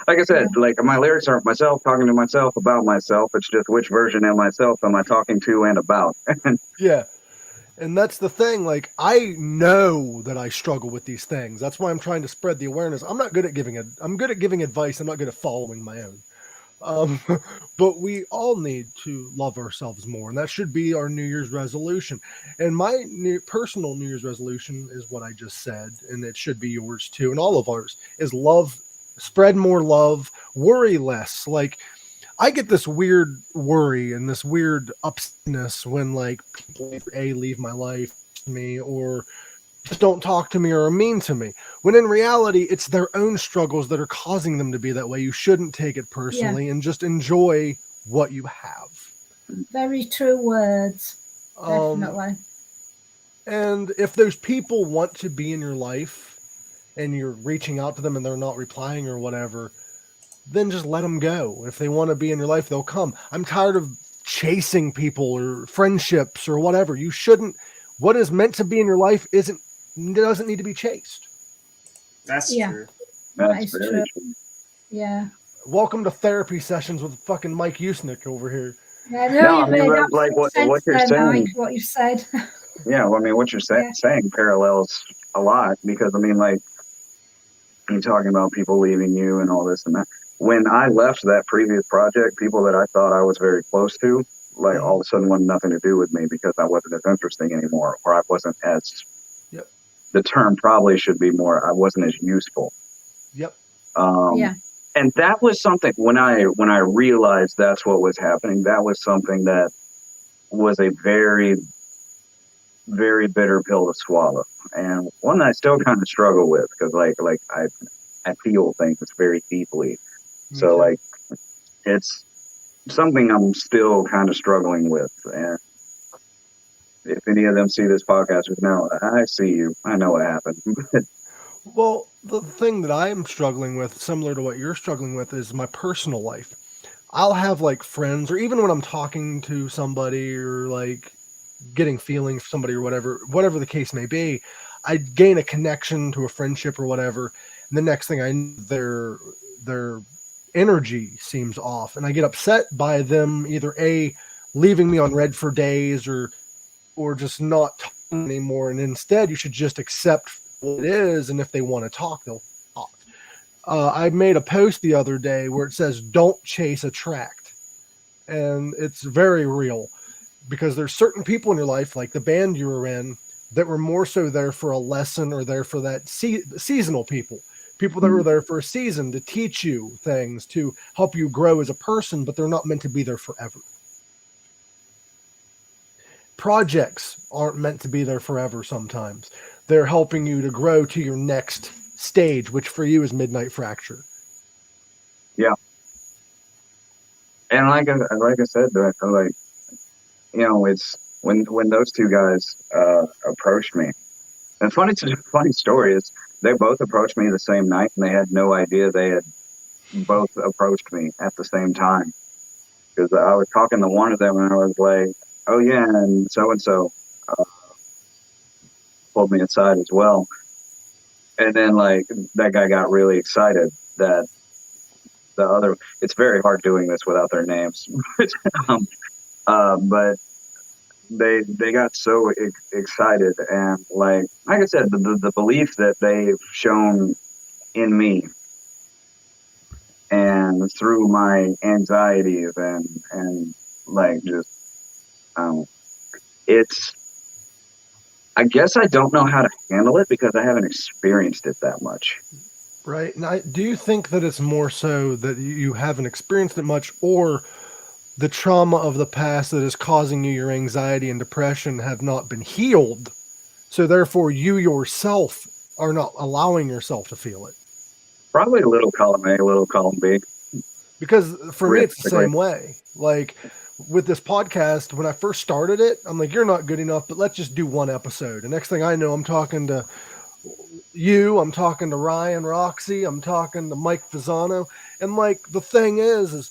like I said, like my lyrics aren't myself talking to myself about myself. It's just which version of myself am I talking to and about. Yeah. And that's the thing. Like, I know that I struggle with these things. That's why I'm trying to spread the awareness. I'm good at giving advice. I'm not good at following my own. But we all need to love ourselves more, and that should be our New Year's resolution. And my personal New Year's resolution is what I just said, and it should be yours too, and all of ours, is love, spread more love, worry less. Like, I get this weird worry and this weird upsetness when like people leave my life to me or just don't talk to me or are mean to me, when in reality it's their own struggles that are causing them to be that way. You shouldn't take it personally and just enjoy what you have. Very true words. Definitely. And if those people want to be in your life and you're reaching out to them and they're not replying or whatever, then just let them go. If they want to be in your life, they'll come. I'm tired of chasing people or friendships or whatever. You shouldn't. What is meant to be in your life doesn't need to be chased. That's true. That is true. Yeah. Welcome to therapy sessions with fucking Mike Usenick over here. Yeah, no, I mean, like what you're saying. Mike, what you've said. Yeah, well, I mean, what you're saying parallels a lot because, I mean, like, you're talking about people leaving you and all this and that. When I left that previous project, people that I thought I was very close to, like, all of a sudden wanted nothing to do with me because I wasn't as interesting anymore, or I wasn't as, the term probably should be more, I wasn't as useful. Yep. And that was something, when I realized that's what was happening, that was something that was a very, very bitter pill to swallow. And one that I still kind of struggle with because, like I feel things very deeply. So, like, it's something I'm still kind of struggling with. And if any of them see this podcast, now I see you. I know what happened. Well, the thing that I'm struggling with, similar to what you're struggling with, is my personal life. I'll have like friends, or even when I'm talking to somebody or like getting feelings for somebody or whatever the case may be, I gain a connection to a friendship or whatever. And the next thing I know, their energy seems off, and I get upset by them either leaving me on red for days or just not anymore, and instead you should just accept what it is, and if they want to talk, they'll talk. I made a post the other day where it says, don't chase, attract. And it's very real, because there's certain people in your life, like the band you were in, that were more so there for a lesson, or there for that seasonal people that were there for a season to teach you things, to help you grow as a person, but they're not meant to be there forever. Projects aren't meant to be there forever sometimes. They're helping you to grow to your next stage, which for you is Midnight Fracture. Yeah. And like I said, like, you know, it's when those two guys approached me. And funny story is they both approached me the same night, and they had no idea they had both approached me at the same time. Because I was talking to one of them, and I was like, "Oh yeah," and so pulled me aside as well. And then like that guy got really excited that the other. It's very hard doing this without their names, but they got so excited, and like I said, the belief that they've shown in me and through my anxieties and like just it's, I guess I don't know how to handle it because I haven't experienced it that much. Right. And do you think that it's more so that you haven't experienced it much, or the trauma of the past that is causing you your anxiety and depression have not been healed, so therefore you yourself are not allowing yourself to feel it? Probably a little column A, a little column B. Because for me, it's the same way. Like with this podcast, when I first started it, I'm like, you're not good enough, but let's just do one episode. And next thing I know, I'm talking to you, I'm talking to Ryan Roxie, I'm talking to Mike Fasano. And like, the thing is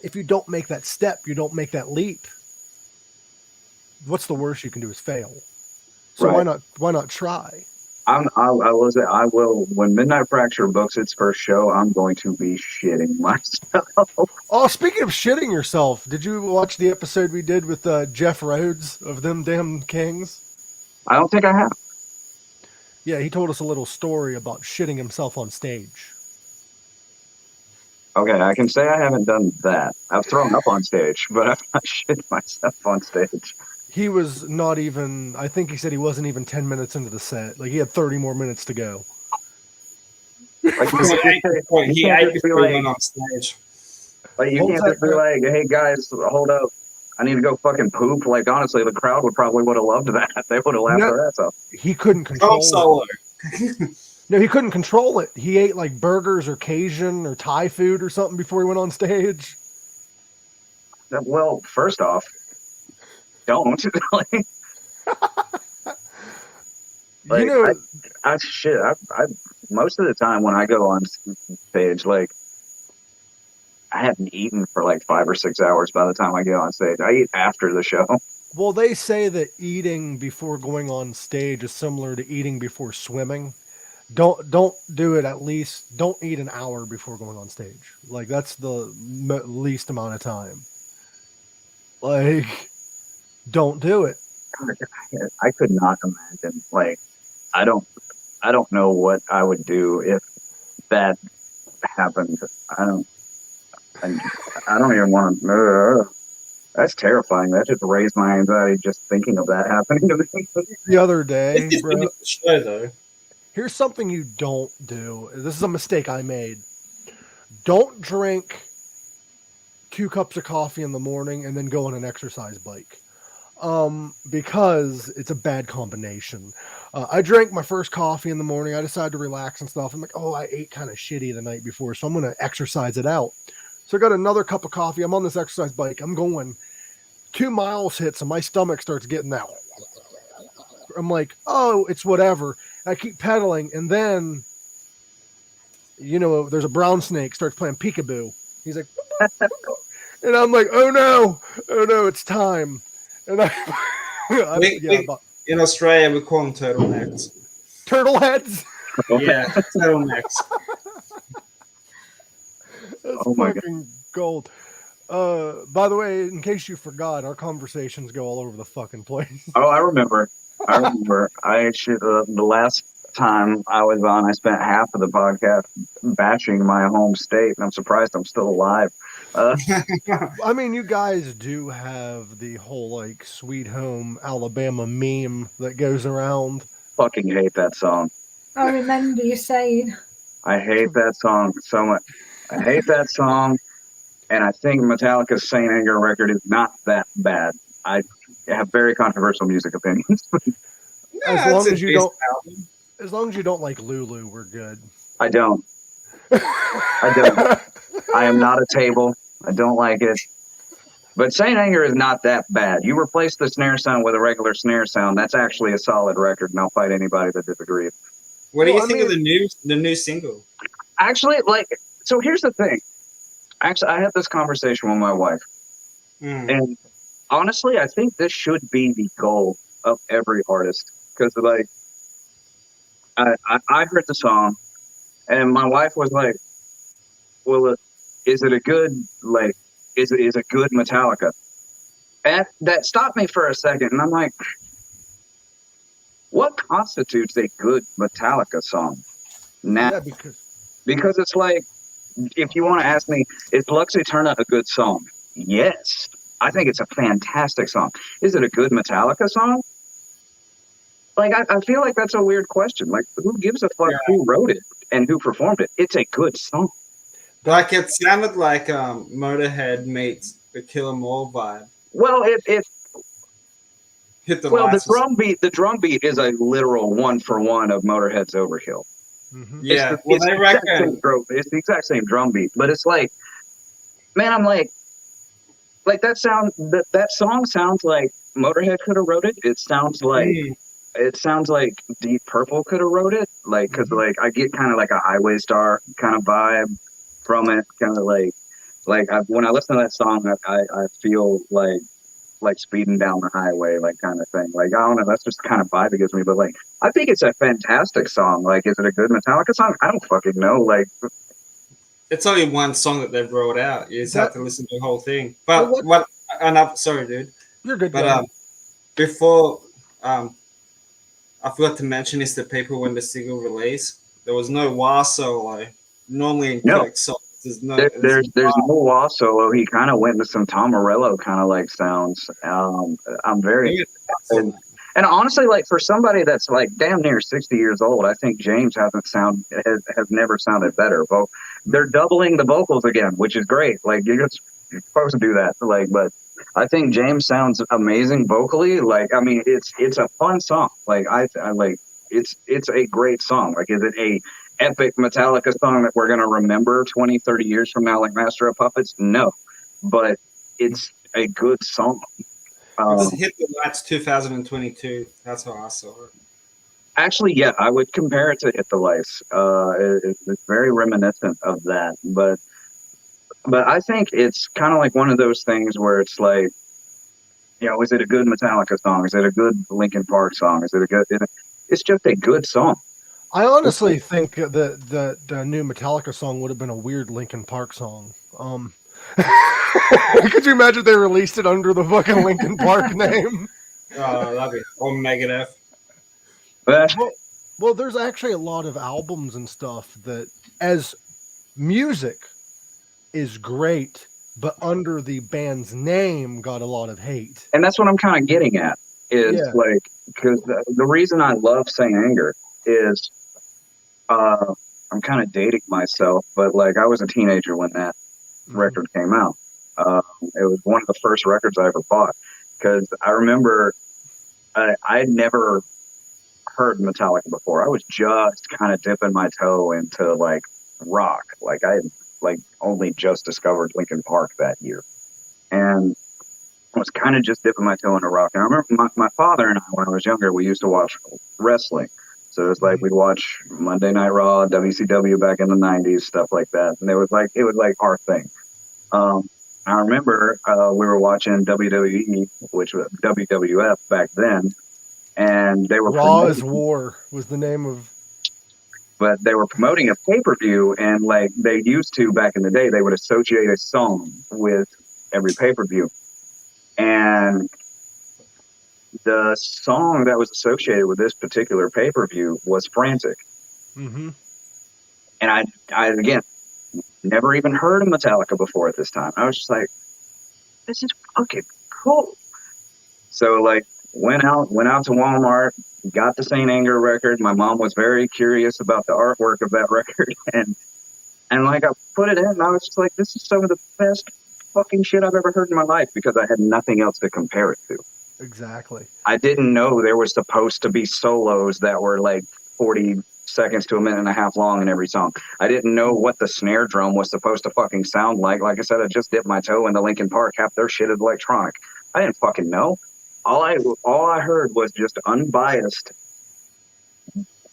if you don't make that step, you don't make that leap, what's the worst you can do is fail. So right. Why not try? I will, when Midnight Fracture books its first show, I'm going to be shitting myself. Oh, speaking of shitting yourself, did you watch the episode we did with Jeff Rhodes of Them Damn Kings? I don't think I have. Yeah, he told us a little story about shitting himself on stage. Okay, I can say I haven't done that. I've thrown up on stage, but I've not shit myself on stage. He was not even, I think he said he wasn't even 10 minutes into the set. Like, he had 30 more minutes to go. Like, he ate before he went on stage. Like, you can't just be like, hey, guys, hold up. I need to go fucking poop. Like, honestly, the crowd would have loved that. They would have laughed their ass off. He couldn't control it. No, he couldn't control it. He ate like burgers or Cajun or Thai food or something before he went on stage. Well, first off, don't. Like, you know, I most of the time when I go on stage, like, I haven't eaten for like 5 or 6 hours by the time I get on stage. I eat after the show. Well, they say that eating before going on stage is similar to eating before swimming. Don't do it. At least don't eat an hour before going on stage. Like, that's the least amount of time. Like, don't do it. I could not imagine. Like, I don't know what I would do if that happened. I don't even want to. That's terrifying. That just raised my anxiety just thinking of that happening to me. The other day, bro, show, though. Here's something you don't do. This is a mistake I made. Don't drink 2 cups of coffee in the morning and then go on an exercise bike. Because it's a bad combination. I drank my first coffee in the morning. I decided to relax and stuff. I'm like, oh, I ate kind of shitty the night before, so I'm going to exercise it out. So I got another cup of coffee. I'm on this exercise bike. I'm going. 2 miles hits and my stomach starts getting that. I'm like, oh, it's whatever. I keep pedaling, and then, you know, there's a brown snake starts playing peekaboo. He's like, and I'm like, oh no, it's time. And in Australia, we call them turtlenecks. Turtle heads? Yeah, turtlenecks. That's fucking gold. By the way, in case you forgot, our conversations go all over the fucking place. Oh, I remember. I remember the last time I was on, I spent half of the podcast bashing my home state, and I'm surprised I'm still alive. I mean, you guys do have the whole like Sweet Home Alabama meme that goes around. Fucking hate that song. I remember you saying. I hate that song so much. I hate that song, and I think Metallica's Saint Anger record is not that bad. I have very controversial music opinions. As long as you don't like Lulu, we're good. I don't. I am not a table. I don't like it. But Saint Anger is not that bad. You replace the snare sound with a regular snare sound, that's actually a solid record, and I'll fight anybody that disagrees. What do you think of the new single? Actually, so here's the thing. Actually, I had this conversation with my wife, and honestly, I think this should be the goal of every artist, because I heard the song, and my wife was like, "Well, is it a good is it good Metallica?" And that stopped me for a second, and I'm like, what constitutes a good Metallica song? Now, Yeah, because it's like, if you want to ask me, is Lux Eterna a good song? Yes. I think it's a fantastic song. Is it a good Metallica song? I feel like that's a weird question. Like, who gives a fuck who wrote it and who performed it? It's a good song. It sounded like Motorhead meets the Kill 'Em All vibe. Well, it hit the the drum beat is a literal 1-for-1 of Motorhead's Overkill. Mm-hmm. Yeah, it's the exact same drum beat, but it's like, man, I'm like that song sounds like Motorhead could have wrote it. It sounds like Deep Purple could have wrote it, because I get kind of like a Highway Star kind of vibe from it, kind of when I listen to that song, I feel like speeding down the highway, kind of thing. I don't know, that's just the kind of vibe it gives me. But I think it's a fantastic song. Is it a good Metallica song? I don't fucking know. It's only one song that they've brought out. You just have to listen to the whole thing. But sorry, dude. You're good. But before I forgot to mention is the people when the single released, there was no wah solo. Normally in Kirk's songs, there's no wah solo. He kind of went into some Tom Morello kind of sounds. I'm very and honestly, for somebody that's damn near 60 years old, I think James has never sounded better. But they're doubling the vocals again, which is great. You're supposed to do that. But I think James sounds amazing vocally. It's a fun song. It's a great song. Is it a epic Metallica song that we're going to remember 20, 30 years from now, like Master of Puppets? No, but it's a good song. Hit the Lights 2022. That's how I saw it. Actually, yeah, I would compare it to Hit the Lights. It's very reminiscent of that, but I think it's kind of like one of those things where it's is it a good Metallica song? Is it a good Linkin Park song? It's just a good song. I honestly think that the new Metallica song would have been a weird Linkin Park song. Could you imagine if they released it under the fucking Linkin Park name? That'd be or Megadeth. Well, there's actually a lot of albums and stuff that, as music, is great, but under the band's name got a lot of hate. And that's what I'm kind of getting at. Because the reason I love Saint Anger is I'm kind of dating myself, but I was a teenager when that record came out. It was one of the first records I ever bought, because I remember I had never heard Metallica before. I was just kind of dipping my toe into rock. I had only just discovered Linkin Park that year, and I was kind of just dipping my toe into rock. And I remember my father and I, when I was younger, we used to watch wrestling. So it's we'd watch Monday Night Raw, WCW back in the 90s, stuff like that. And it was our thing. I remember we were watching WWE, which was WWF back then, and they were Raw is War was the name of. But they were promoting a pay-per-view, and they used to back in the day, they would associate a song with every pay-per-view. And the song that was associated with this particular pay-per-view was Frantic. Mm-hmm. And I again, never even heard of Metallica before at this time. I was just like, this is fucking cool. So like went out to Walmart, got the Saint Anger record. My mom was very curious about the artwork of that record, and like I put it in, and I was just like, this is some of the best fucking shit I've ever heard in my life, because I had nothing else to compare it to. Exactly. I didn't know there was supposed to be solos that were like 40 seconds to a minute and a half long in every song. I didn't know what the snare drum was supposed to fucking sound like. Like I said, I just dipped my toe into Linkin Park. Half their shit is electronic. I didn't fucking know. All I heard was just unbiased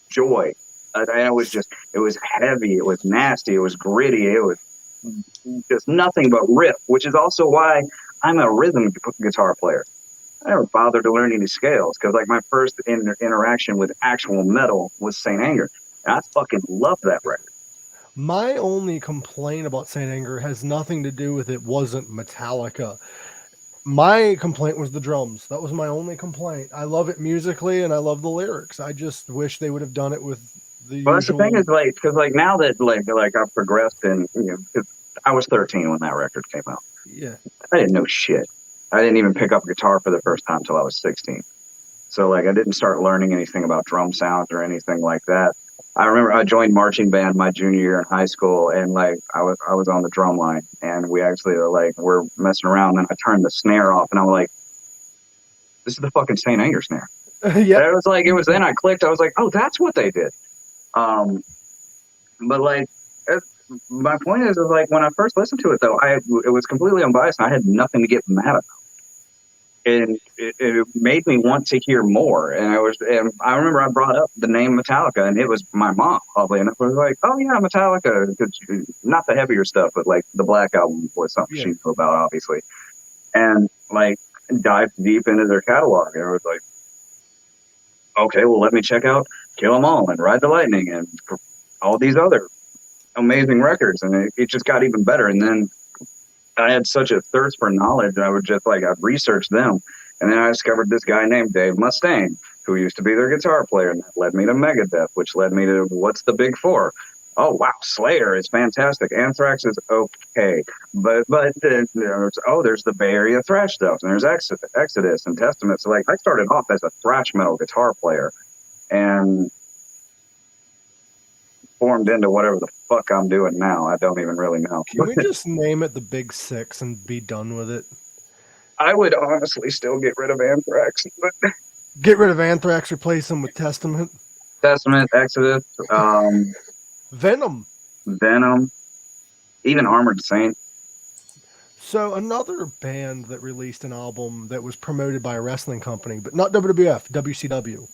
joy. And it was heavy. It was nasty. It was gritty. It was just nothing but riff, which is also why I'm a rhythm guitar player. I never bothered to learn any scales, because like my first interaction with actual metal was Saint Anger, and I fucking love that record. My only complaint about Saint Anger has nothing to do with it wasn't Metallica. My complaint was the drums. That was my only complaint. I love it musically, and I love the lyrics. I just wish they would have done it with the Well, usual... that's the thing is, like, because like now that like I've progressed, and cause I was 13 when that record came out. Yeah. I didn't know shit. I didn't even pick up a guitar for the first time till I was 16. So like I didn't start learning anything about drum sounds or anything like that. I remember I joined marching band my junior year in high school, and like I was on the drum line, and we actually were messing around, and I turned the snare off, and I was like, this is the fucking Saint Anger snare. Yeah. It was then I clicked. I was like, oh, that's what they did. But like, my point is like when I first listened to it though, it was completely unbiased, and I had nothing to get mad about. And it made me want to hear more. And I remember I brought up the name Metallica, and it was my mom, oddly enough, was like, oh yeah, Metallica. Not the heavier stuff, but like the Black Album was something she knew about, obviously. And like dived deep into their catalog. And I was like, okay, well, let me check out Kill 'Em All and Ride the Lightning and all these other amazing records. And it just got even better. And then I had such a thirst for knowledge. I would just I'd research them. And then I discovered this guy named Dave Mustaine, who used to be their guitar player. And that led me to Megadeth, which led me to What's the Big Four? Oh, wow. Slayer is fantastic. Anthrax is okay. But there's the Bay Area thrash stuff. And there's Exodus and Testament. So I started off as a thrash metal guitar player and formed into whatever the fuck I'm doing now. I don't even really know. Can we just name it the Big Six and be done with it? I would honestly still get rid of Anthrax. But Get rid of Anthrax, replace them with Testament. Exodus, Venom, even Armored Saint. So another band that released an album that was promoted by a wrestling company, but not WWF, WCW,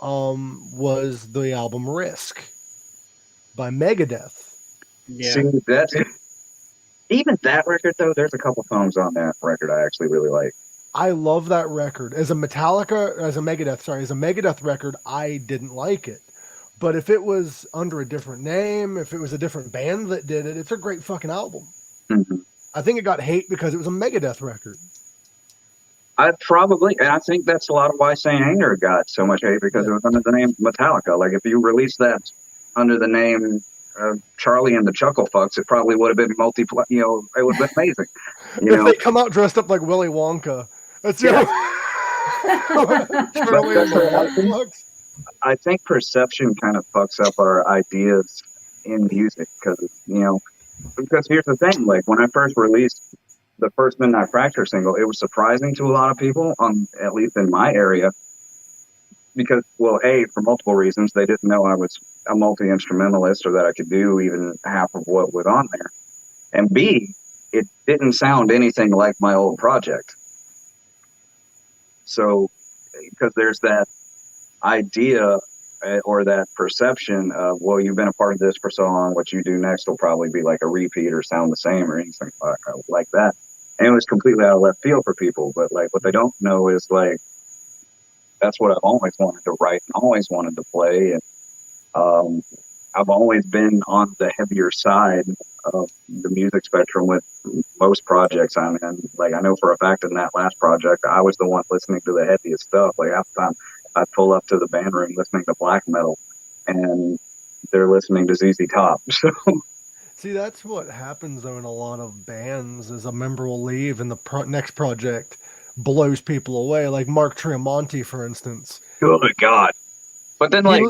was the album Risk by Megadeth. Yeah. See, even that record though, there's a couple songs on that record I actually really like. I love that record. As a Megadeth record, I didn't like it. But if it was under a different name, if it was a different band that did it, it's a great fucking album. Mm-hmm. I think it got hate because it was a Megadeth record. And I think that's a lot of why Saint Anger got so much hate, because it was under the name Metallica. Like if you released that under the name Charlie and the Chuckle Fucks, it probably would have been it would have been amazing. If they come out dressed up like Willy Wonka. That's Yeah. Charlie and the Chuckle Fucks. I think perception kind of fucks up our ideas in music, because here's the thing, like when I first released the first Midnight Fracture single, it was surprising to a lot of people, at least in my area, because, well, A, for multiple reasons, they didn't know I was a multi-instrumentalist or that I could do even half of what was on there. And B, it didn't sound anything like my old project. So, because there's that idea or that perception of, well, you've been a part of this for so long, what you do next will probably be like a repeat or sound the same or anything like that. And it was completely out of left field for people. But like what they don't know is like, that's what I've always wanted to write and always wanted to play. And I've always been on the heavier side of the music spectrum with most projects I'm in. Like, I know for a fact in that last project, I was the one listening to the heaviest stuff. Like, half the time I'd pull up to the band room listening to black metal, and they're listening to ZZ Top. So, See, that's what happens though in a lot of bands is a member will leave and the next project blows people away. Like Mark Tremonti, for instance. good God. But then, like, He-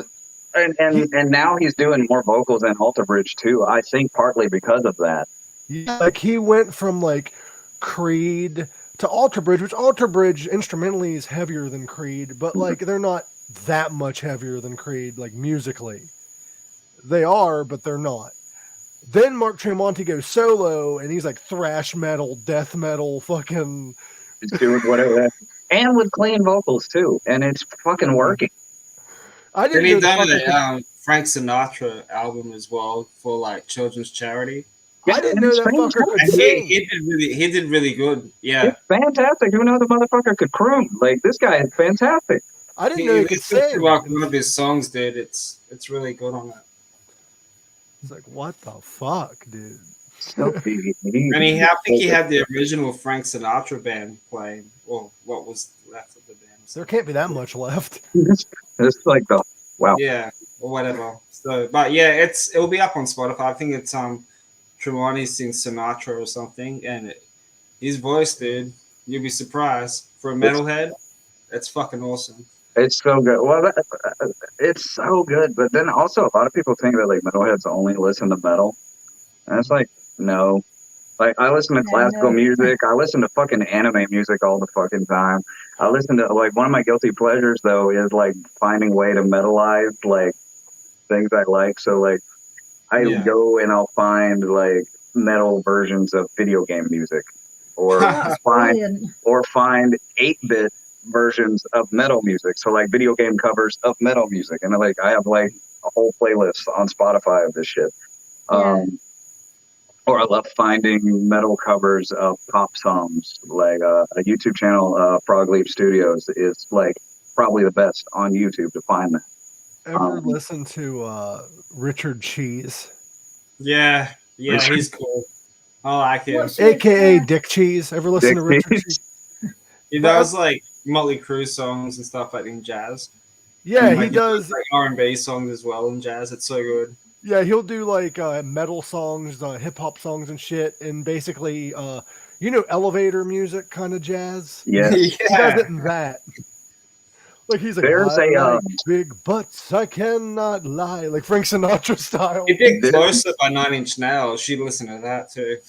and now he's doing more vocals than Alter Bridge too. I think partly because of that. Yeah, like he went from like Creed to Alter Bridge, which Alter Bridge instrumentally is heavier than Creed, but like they're not that much heavier than Creed, like musically. They are, but they're not. Then Mark Tremonti goes solo, and he's like thrash metal, death metal, fucking. It's doing whatever, and with clean vocals too, and it's fucking working. I Then didn't he know the done fucker a Frank Sinatra album as well for like children's charity. I didn't know that fucker could And sing. he did really good. Yeah. It's fantastic. Who knows the motherfucker could croon? Like, this guy is fantastic. I didn't know he could sing. Like one of his songs, dude. It's really good on that. It's like, what the fuck, dude? So And I think he had the original Frank Sinatra band playing. Well, what was left of the band? There can't be that much left. It's like the wow. Yeah, or whatever. So, but yeah, it'll be up on Spotify. I think it's Tremonti sings Sinatra or something, and his voice, dude, you'll be surprised for a metalhead. That's fucking awesome. It's so good. Well, it's so good. But then also, a lot of people think that like metalheads only listen to metal, and it's like, no. Like, I listen to classical music. I listen to fucking anime music all the fucking time. I listen to, like, one of my guilty pleasures though is like finding way to metalize like things I like. So like, I go and I'll find like metal versions of video game music, or find 8-bit versions of metal music. So like video game covers of metal music, and like I have like a whole playlist on Spotify of this shit. Or I love finding metal covers of pop songs. Like a YouTube channel, Frog Leap Studios, is like probably the best on YouTube to find that. Ever listen to Richard Cheese? Yeah, he's cool. I like him. AKA Dick Cheese. Ever listen to Richard Cheese? He does like Motley Crue songs and stuff like in jazz. Yeah, and, he does like R&B songs as well in jazz. It's so good. Yeah, he'll do like metal songs, hip hop songs and shit, and basically, elevator music kind of jazz. Yeah, he does it in that. Like he's like, there's like big butts, I cannot lie, like Frank Sinatra style. He did Closer by 9 Inch Nails. She'd listen to that too.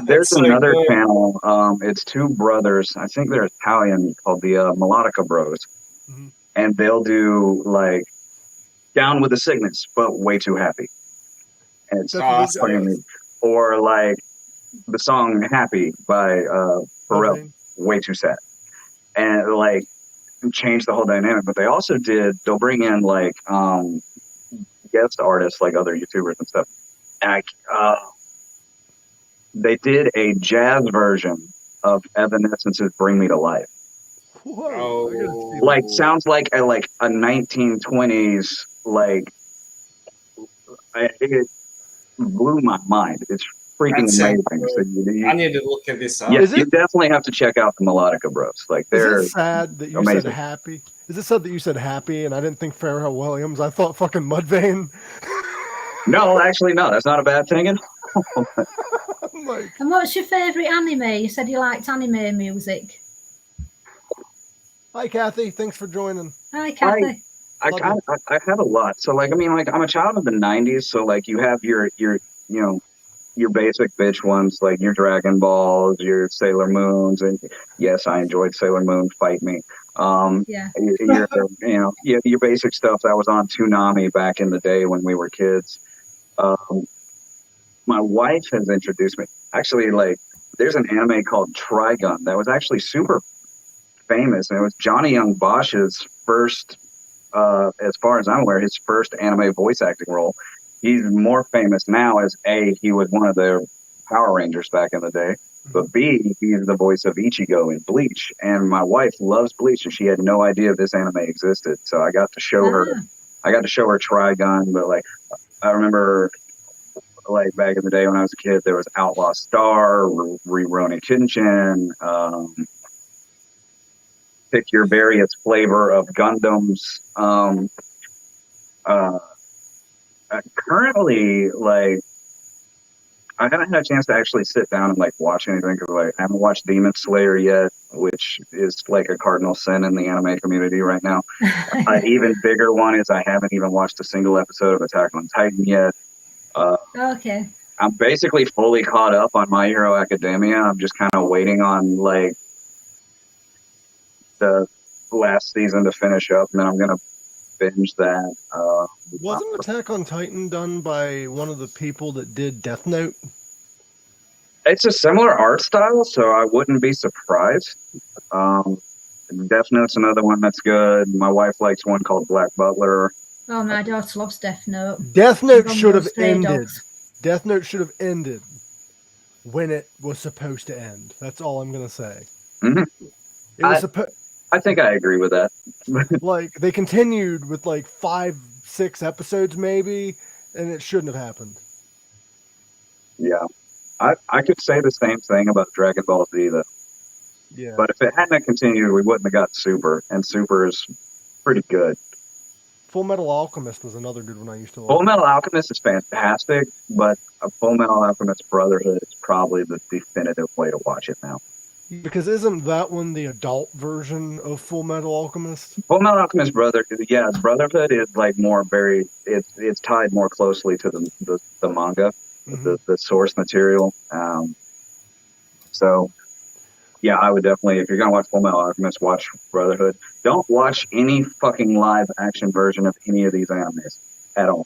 There's another channel. It's two brothers. I think they're Italian, called the Melodica Bros, and they'll do like Down with the Sickness, but way too happy. And it's awesome. Or like the song Happy by Pharrell, way too sad. And like change the whole dynamic. But they'll bring in like guest artists like other YouTubers and stuff. And they did a jazz version of Evanescence's Bring Me to Life. Whoa, like sounds like a 1920s like it blew my mind. It's freaking amazing. So I need to look at this up. Yes, you definitely have to check out the Melodica Bros. Like they're Is it sad that you amazing. said happy? Is it sad that you said happy and I didn't think Pharrell Williams? I thought fucking Mudvayne. No, actually, no. That's not a bad thing. And what's your favourite anime? You said you liked anime music. Hi, Cathy. Thanks for joining. Hi, Cathy. I have a lot. So like, I mean, like I'm a child of the 90s. So like you have your basic bitch ones, like your Dragon Balls, your Sailor Moons. And yes, I enjoyed Sailor Moon. Fight me. Your basic stuff that was on Toonami back in the day when we were kids. My wife has introduced me. Actually, like there's an anime called Trigun that was actually super famous, and it was Johnny Young Bosch's first, as far as I'm aware, his first anime voice acting role. He's more famous now as A, he was one of their Power Rangers back in the day, but B, he is the voice of Ichigo in Bleach. And my wife loves Bleach, and she had no idea this anime existed. So I got to show her I got to show her Trigun, but like I remember like back in the day when I was a kid, there was Outlaw Star, Rurouni Kenshin, pick your various flavor of Gundams. Currently, like, I haven't had a chance to actually sit down and like watch anything because like I haven't watched Demon Slayer yet, which is like a cardinal sin in the anime community right now. Even bigger one is I haven't even watched a single episode of Attack on Titan yet. Okay. I'm basically fully caught up on My Hero Academia. I'm just kind of waiting on like the last season to finish up, and then I'm gonna binge that. Wasn't Attack on Titan done by one of the people that did Death Note? It's a similar art style, so I wouldn't be surprised. Death Note's another one that's good. My wife likes one called Black Butler. Oh, my daughter loves Death Note. Death Note From should have those stray ended. dogs. Death Note should have ended when it was supposed to end. That's all I'm gonna say. Mhm. It was supposed. I think I agree with that. Like they continued with like 5-6 episodes maybe, and it shouldn't have happened. Yeah. I could say the same thing about Dragon Ball Z though. Yeah. But if it hadn't continued, we wouldn't have got Super, and Super is pretty good. Full Metal Alchemist was another good one I used to like. Full Metal Alchemist is fantastic, but Full Metal Alchemist Brotherhood is probably the definitive way to watch it now. Because isn't that one the adult version of Full Metal Alchemist? Full Metal Alchemist Brotherhood is like more very it's tied more closely to the manga, the source material. So yeah, I would definitely, if you're gonna watch Full Metal Alchemist, watch Brotherhood. Don't watch any fucking live action version of any of these animes at all.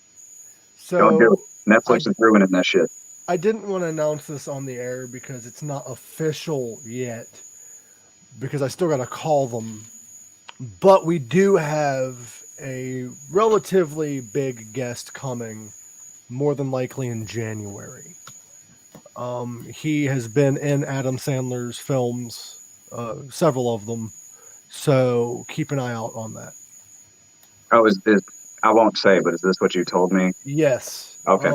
So Don't do it. Netflix is ruining that shit. I didn't want to announce this on the air because it's not official yet, because I still got to call them. But we do have a relatively big guest coming, more than likely in January. He has been in Adam Sandler's films, several of them, so keep an eye out on that. Oh, I won't say, but is this what you told me? Yes. Okay.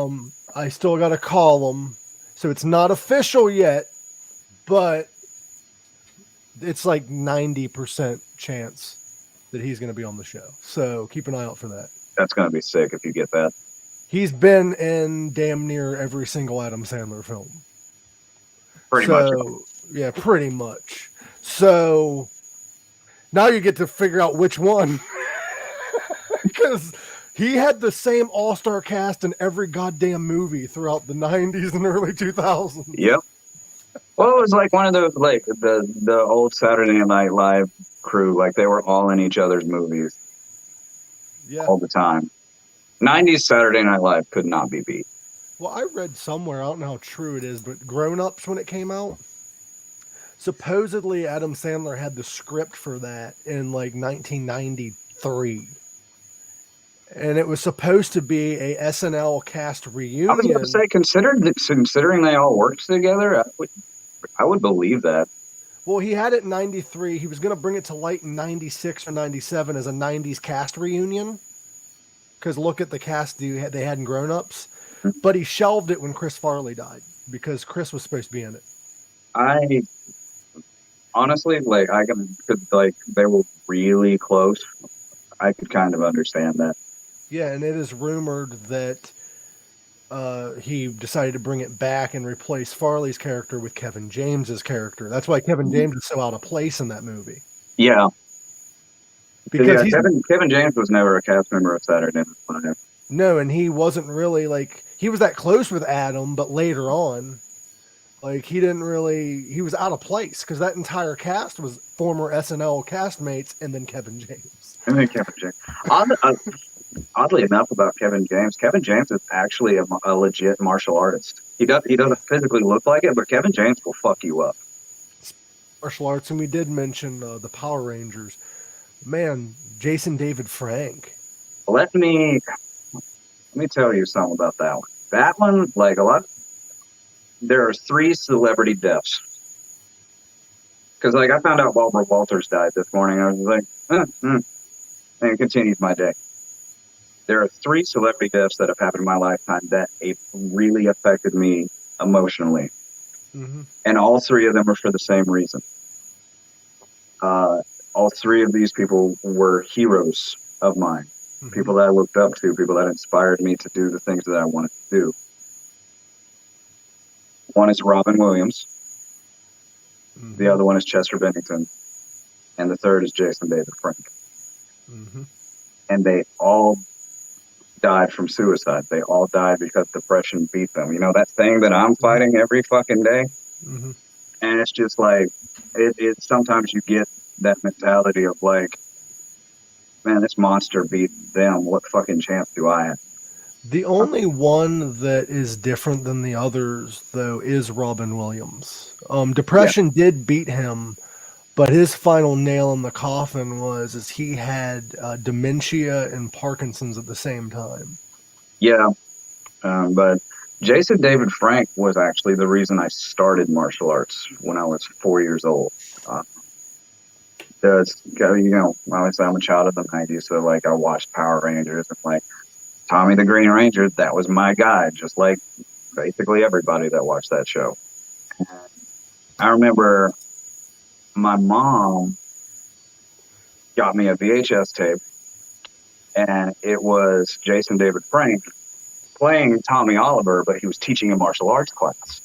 I still got to call him, so it's not official yet, but it's like 90% chance that he's going to be on the show. So keep an eye out for that. That's going to be sick if you get that. He's been in damn near every single Adam Sandler film. Pretty much. Yeah, pretty much. So now you get to figure out which one. Because he had the same all-star cast in every goddamn movie throughout the 90s and early 2000s. Yep. Well, it was like one of those, like the old Saturday Night Live crew, like they were all in each other's movies all the time. 90s Saturday Night Live could not be beat. Well, I read somewhere, I don't know how true it is, but Grown Ups, when it came out, supposedly Adam Sandler had the script for that in like 1993. And it was supposed to be a SNL cast reunion. I was going to say, considering they all worked together, I would believe that. Well, he had it in 93. He was going to bring it to light in 96 or 97 as a 90s cast reunion. Because look at the cast they had in Grown Ups. But he shelved it when Chris Farley died because Chris was supposed to be in it. I honestly, because they were really close. I could kind of understand that. Yeah, and it is rumored that he decided to bring it back and replace Farley's character with Kevin James's character. That's why Kevin James is so out of place in that movie. Yeah. Because Kevin James was never a cast member of Saturday Night Live. No, and he wasn't really he was that close with Adam, but later on, he was out of place because that entire cast was former SNL castmates and then Kevin James. Oddly enough about Kevin James is actually a legit martial artist. He doesn't physically look like it, but Kevin James will fuck you up. Martial arts, and we did mention the Power Rangers. Man, Jason David Frank. Let me tell you something about that one. That one, there are 3 celebrity deaths. Because I found out Barbara Walters died this morning. I was like, and it continued my day. There are 3 celebrity deaths that have happened in my lifetime that really affected me emotionally. Mm-hmm. And all 3 of them are for the same reason. All 3 of these people were heroes of mine, people that I looked up to, people that inspired me to do the things that I wanted to do. One is Robin Williams. The other one is Chester Bennington. And the third is Jason David Frank. And they all died from suicide. They all died because depression beat them. You know, that thing that I'm fighting every fucking day. And it's just like, it sometimes you get that mentality of like, man, this monster beat them. What fucking chance do I have? The only one that is different than the others, though, is Robin Williams. Depression did beat him, but his final nail in the coffin was he had dementia and Parkinson's at the same time. Yeah. But Jason David Frank was actually the reason I started martial arts when I was 4 years old. You know, obviously I'm a child of the 90s, so like I watched Power Rangers and like Tommy the Green Ranger, that was my guy, just like basically everybody that watched that show. I remember my mom got me a VHS tape, and it was Jason David Frank playing Tommy Oliver, but he was teaching a martial arts class.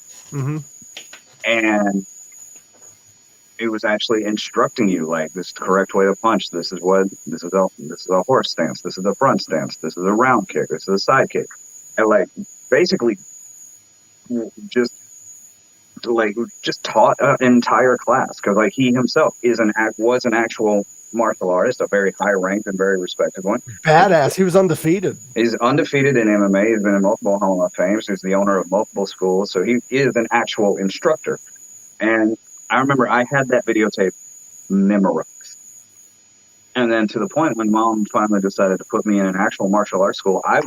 And it was actually instructing you, like, this is the correct way to punch. This is a horse stance. This is a front stance. This is a round kick. This is a side kick. And like, basically just taught an entire class. Cause like he himself was an actual martial artist, a very high ranked and very respected one. Badass. He was undefeated. He's undefeated in MMA. He's been in multiple Hall of Fames. He's the owner of multiple schools. So he is an actual instructor. And I remember I had that videotape memorized. And then to the point when Mom finally decided to put me in an actual martial arts school, I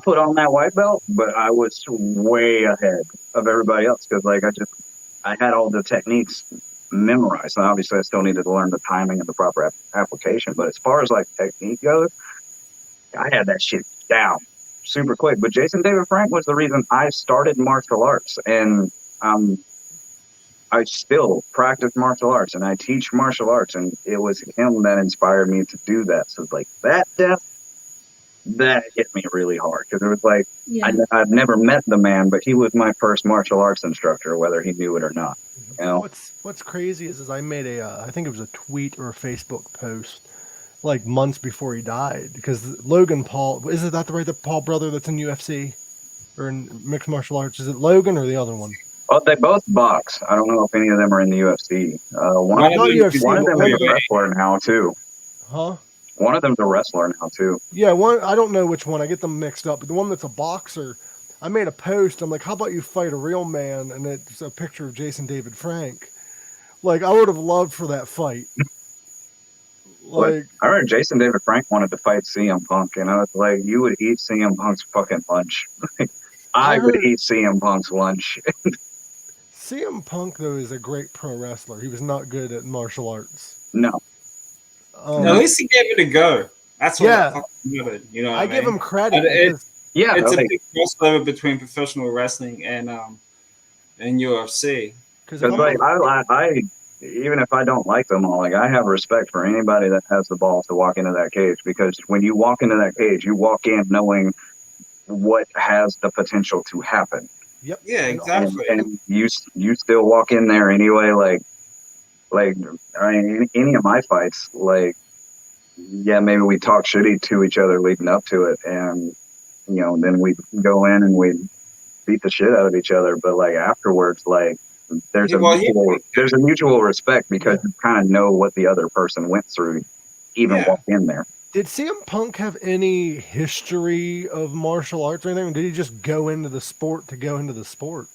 put on that white belt, but I was way ahead of everybody else because like I had all the techniques memorized. And obviously I still needed to learn the timing and the proper application. But as far as like technique goes, I had that shit down super quick. But Jason David Frank was the reason I started martial arts. And I still practice martial arts and I teach martial arts, and it was him that inspired me to do that. So like that death, that hit me really hard because it was like, I've never met the man, but he was my first martial arts instructor, whether he knew it or not. You know? What's crazy is I made I think it was a tweet or a Facebook post like months before he died, because Logan Paul, is that the Paul brother that's in UFC or in mixed martial arts? Is it Logan or the other one? Well, they both box. I don't know if any of them are in the UFC. One of them is a wrestler now too. Huh? One of them's a wrestler now too. Yeah, one. I don't know which one. I get them mixed up. But the one that's a boxer, I made a post. I'm like, how about you fight a real man? And it's a picture of Jason David Frank. Like, I would have loved for that fight. Like, I heard Jason David Frank wanted to fight CM Punk, and I was like, you would eat CM Punk's fucking lunch. I would eat CM Punk's lunch. CM Punk, though, is a great pro wrestler. He was not good at martial arts. No. At least he gave it a go. That's what you know. I give him credit. It's a big crossover between professional wrestling and UFC. Because like I even if I don't like them all, like I have respect for anybody that has the balls to walk into that cage, because when you walk into that cage, you walk in knowing what has the potential to happen. Yep. Yeah, exactly. And you still walk in there anyway. Like I mean, any of my fights, like, yeah, maybe we talk shitty to each other leading up to it, and you know, then we go in and we beat the shit out of each other. But like afterwards, like there's a mutual respect, because you kind of know what the other person went through, even walk in there. Did CM Punk have any history of martial arts or anything? Or did he just go into the sport to go into the sport?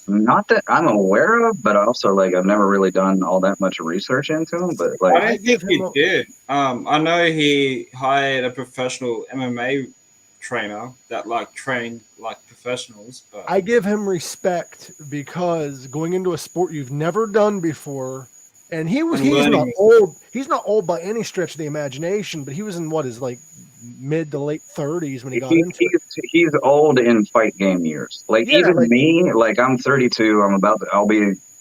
Not that I'm aware of, but also like I've never really done all that much research into him. But like, I don't think he did. I know he hired a professional MMA trainer that like trained like professionals. But I give him respect, because going into a sport you've never done before, And he's learning. not old. He's not old by any stretch of the imagination, but he was in what is like mid to late 30s when he got into it. He's old in fight game years. Like Yeah, even like- me, like I'm 32.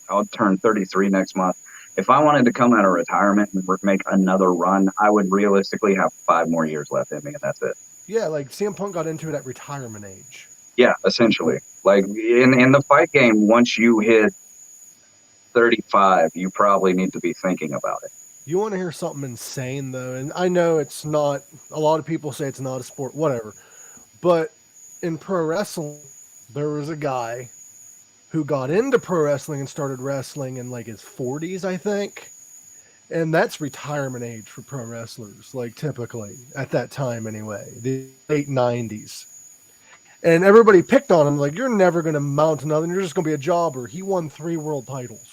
I'll turn 33 next month. If I wanted to come out of retirement and make another run, I would realistically have 5 more years left in me, and that's it. Yeah, like CM Punk got into it at retirement age. Yeah, essentially. Like in the fight game, once you hit 35, you probably need to be thinking about it. You want to hear something insane though, and I know it's not. A lot of people say it's not a sport, whatever. But in pro wrestling, there was a guy who got into pro wrestling and started wrestling in like his 40s, I think. And that's retirement age for pro wrestlers, like typically at that time anyway, the late 90s. And everybody picked on him, like, you're never going to mount another, you're just going to be a jobber. He won 3 world titles.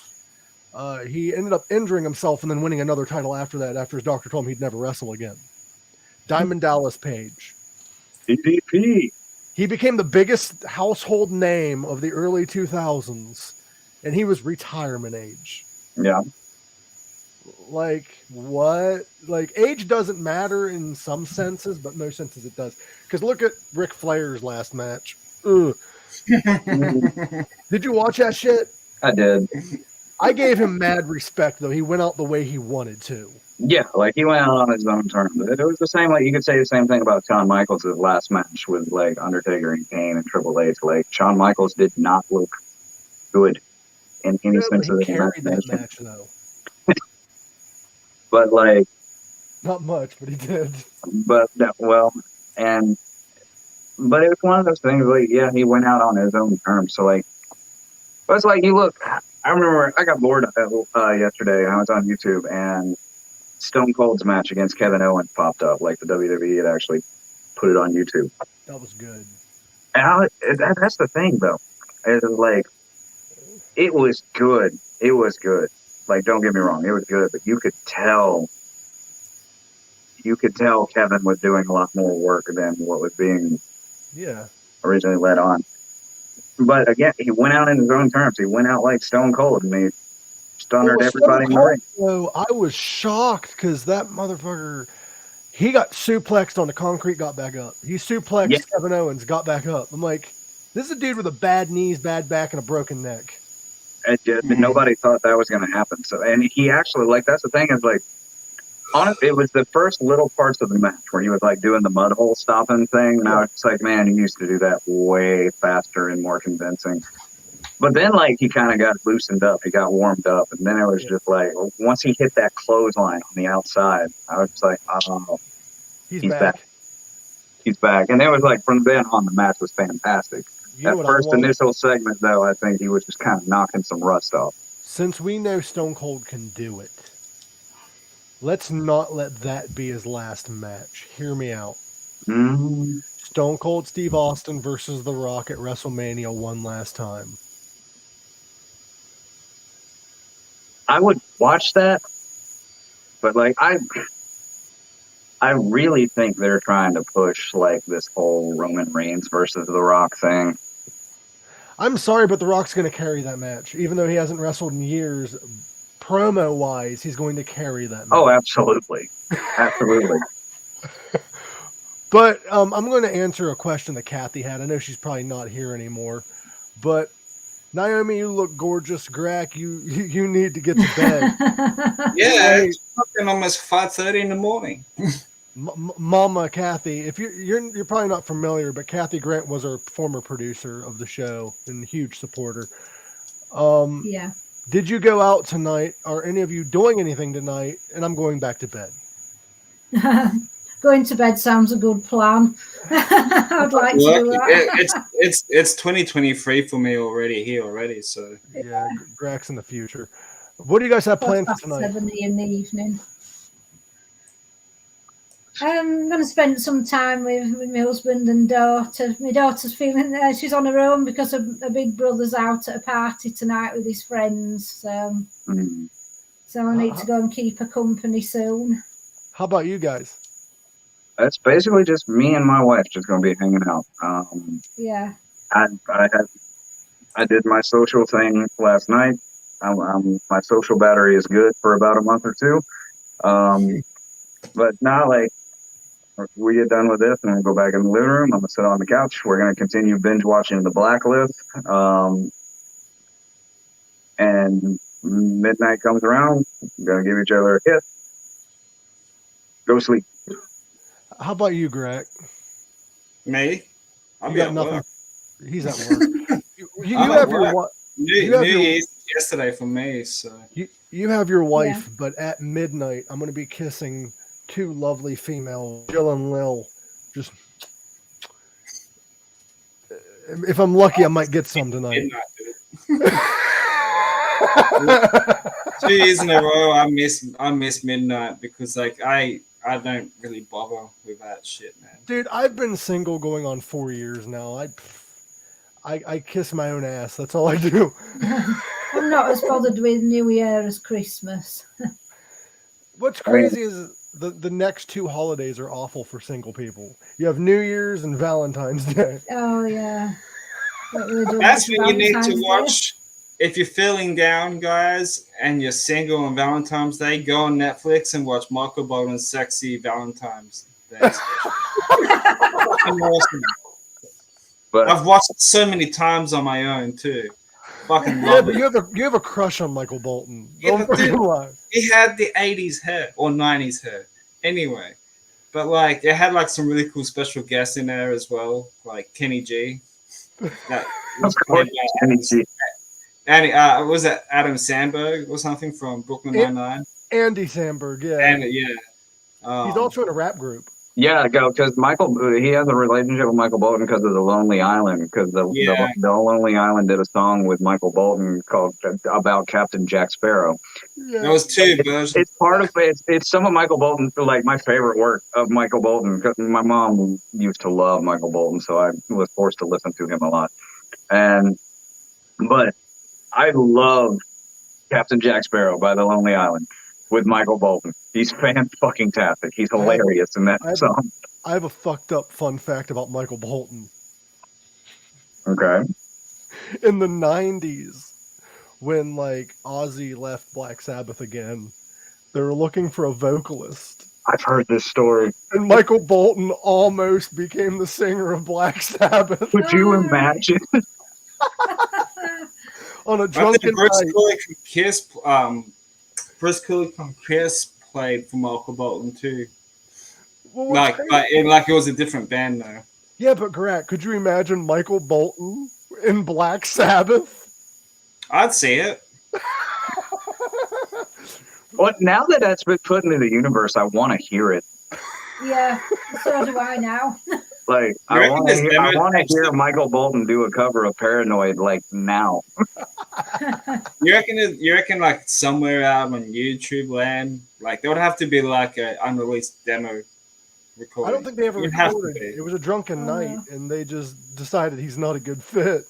He ended up injuring himself and then winning another title after that, after his doctor told him he'd never wrestle again. Diamond Dallas Page. DDP. He became the biggest household name of the early 2000s, and he was retirement age. Yeah. Like, what? Like, age doesn't matter in some senses, but most senses it does. Because look at Ric Flair's last match. Ugh. Did you watch that shit? I did. I gave him mad respect, though. He went out the way he wanted to. Yeah, like he went out on his own terms. It was the same, like you could say the same thing about Shawn Michaels' last match with like Undertaker and Kane and Triple H. Like Shawn Michaels did not look good in any sense of the carried that imagination. match, though. But like, Not much, but he did. but it was one of those things. Like, yeah, he went out on his own terms. So like, but it's like you look. I remember I got bored yesterday. I was on YouTube and Stone Cold's match against Kevin Owens popped up. Like the WWE had actually put it on YouTube. That was good. And that's the thing, though. It's like, it was good. It was good. Like, don't get me wrong, it was good. But you could tell Kevin was doing a lot more work than what was being originally led on. But again, he went out in his own terms. He went out like Stone Cold, and he stunned everybody in the ring. So I was shocked because that motherfucker, he got suplexed on the concrete, got back up. He suplexed Kevin Owens, got back up. I'm like, this is a dude with a bad knees, bad back, and a broken neck. Nobody thought that was going to happen. So, and he actually, like, that's the thing is, like, honestly, it was the first little parts of the match where he was, like, doing the mud hole stopping thing. And I was like, man, he used to do that way faster and more convincing. But then, like, he kind of got loosened up. He got warmed up. And then it was just like, once he hit that clothesline on the outside, I was just like, oh, he's back. He's back. And it was like, from then on, the match was fantastic. That first initial segment, though, I think he was just kind of knocking some rust off. Since we know Stone Cold can do it, let's not let that be his last match. Hear me out. Mm-hmm. Stone Cold Steve Austin versus The Rock at WrestleMania one last time. I would watch that, but like I really think they're trying to push like this whole Roman Reigns versus The Rock thing. I'm sorry, but The Rock's going to carry that match. Even though he hasn't wrestled in years, promo-wise, he's going to carry that match. Oh, absolutely. Absolutely. But I'm going to answer a question that Cathy had. I know she's probably not here anymore. But, Noami, you look gorgeous. Gorak, you need to get to bed. Yeah, it's fucking almost 5:30 in the morning. Mama Cathy, if you're probably not familiar, but Cathy Grant was our former producer of the show and a huge supporter. Yeah. Did you go out tonight? Are any of you doing anything tonight? And I'm going back to bed. Going to bed sounds a good plan. I'd like to do that. It's 2023 for me already. So yeah, Gorak's in the future. What do you guys have planned for tonight? 7 in the evening. I'm going to spend some time with my husband and daughter. My daughter's feeling she's on her own because her big brother's out at a party tonight with his friends. So I need to go and keep her company soon. How about you guys? It's basically just me and my wife just going to be hanging out. Yeah. I did my social thing last night. my social battery is good for about a month or two. But now, like, we get done with this and we go back in the living room. I'm gonna sit on the couch. We're gonna continue binge watching The Blacklist. And midnight comes around, we're gonna give each other a kiss. Go sleep. How about you, Greg? Me? I'll You be got at nothing. work. He's at work. You I'm have at your work. New Year's yesterday for me, so you have your wife, but at midnight, I'm going to be kissing two lovely females, Jill and Lil. Just if I'm lucky, I might get some tonight. midnight, dude. 2 years in a row, I miss midnight because like I don't really bother with that shit, man. Dude, I've been single going on 4 years now. I kiss my own ass. That's all I do. I'm not as bothered with New Year as Christmas. What's crazy is the next two holidays are awful for single people. You have New Year's and Valentine's Day. Oh yeah. That's when you need to watch. If you're feeling down, guys, and you're single on Valentine's Day, go on Netflix and watch Michael Bolton's Sexy Valentine's Day. Awesome. But I've watched it so many times on my own too. Fucking Yeah, love but it. you have a crush on Michael Bolton. Yeah, Don't but dude- fucking lie. He had the 80s hair or 90s hair. Anyway. But like it had like some really cool special guests in there as well, like Kenny G. That was of course, played by was it Adam Sandberg or something from Brooklyn Nine-Nine? Andy Samberg, yeah. And yeah. He's also in a rap group. yeah, because he has a relationship with Michael Bolton because of The Lonely Island. Because the Lonely Island did a song with Michael Bolton called about Captain Jack Sparrow. Yeah. There was two versions. It's part of it. It's some of Michael Bolton, like my favorite work of Michael Bolton. Because my mom used to love Michael Bolton, so I was forced to listen to him a lot. But I love Captain Jack Sparrow by The Lonely Island with Michael Bolton. He's fan-fucking-tastic. He's hilarious in that song. I have a fucked up fun fact about Michael Bolton. Okay. In the 90s, when like Ozzy left Black Sabbath again, they were looking for a vocalist. I've heard this story. And Michael Bolton almost became the singer of Black Sabbath Could you imagine? on a I drunken think Bruce night. Kulick from Kiss played for Michael Bolton too. Well, what's Like, crazy- but it was a different band though. yeah, but Grant, could you imagine Michael Bolton in Black Sabbath? I'd see it. Well, now that that's been put into the universe, I want to hear it. Yeah, so do I now. Like, You I reckon want this to demo- hear Michael Bolton do a cover of Paranoid, like, now. You reckon like somewhere out on YouTube land, like there would have to be like an unreleased demo recording. I don't think they ever It'd have to recorded be. it. It was a drunken Oh, night, and they just decided he's not a good fit.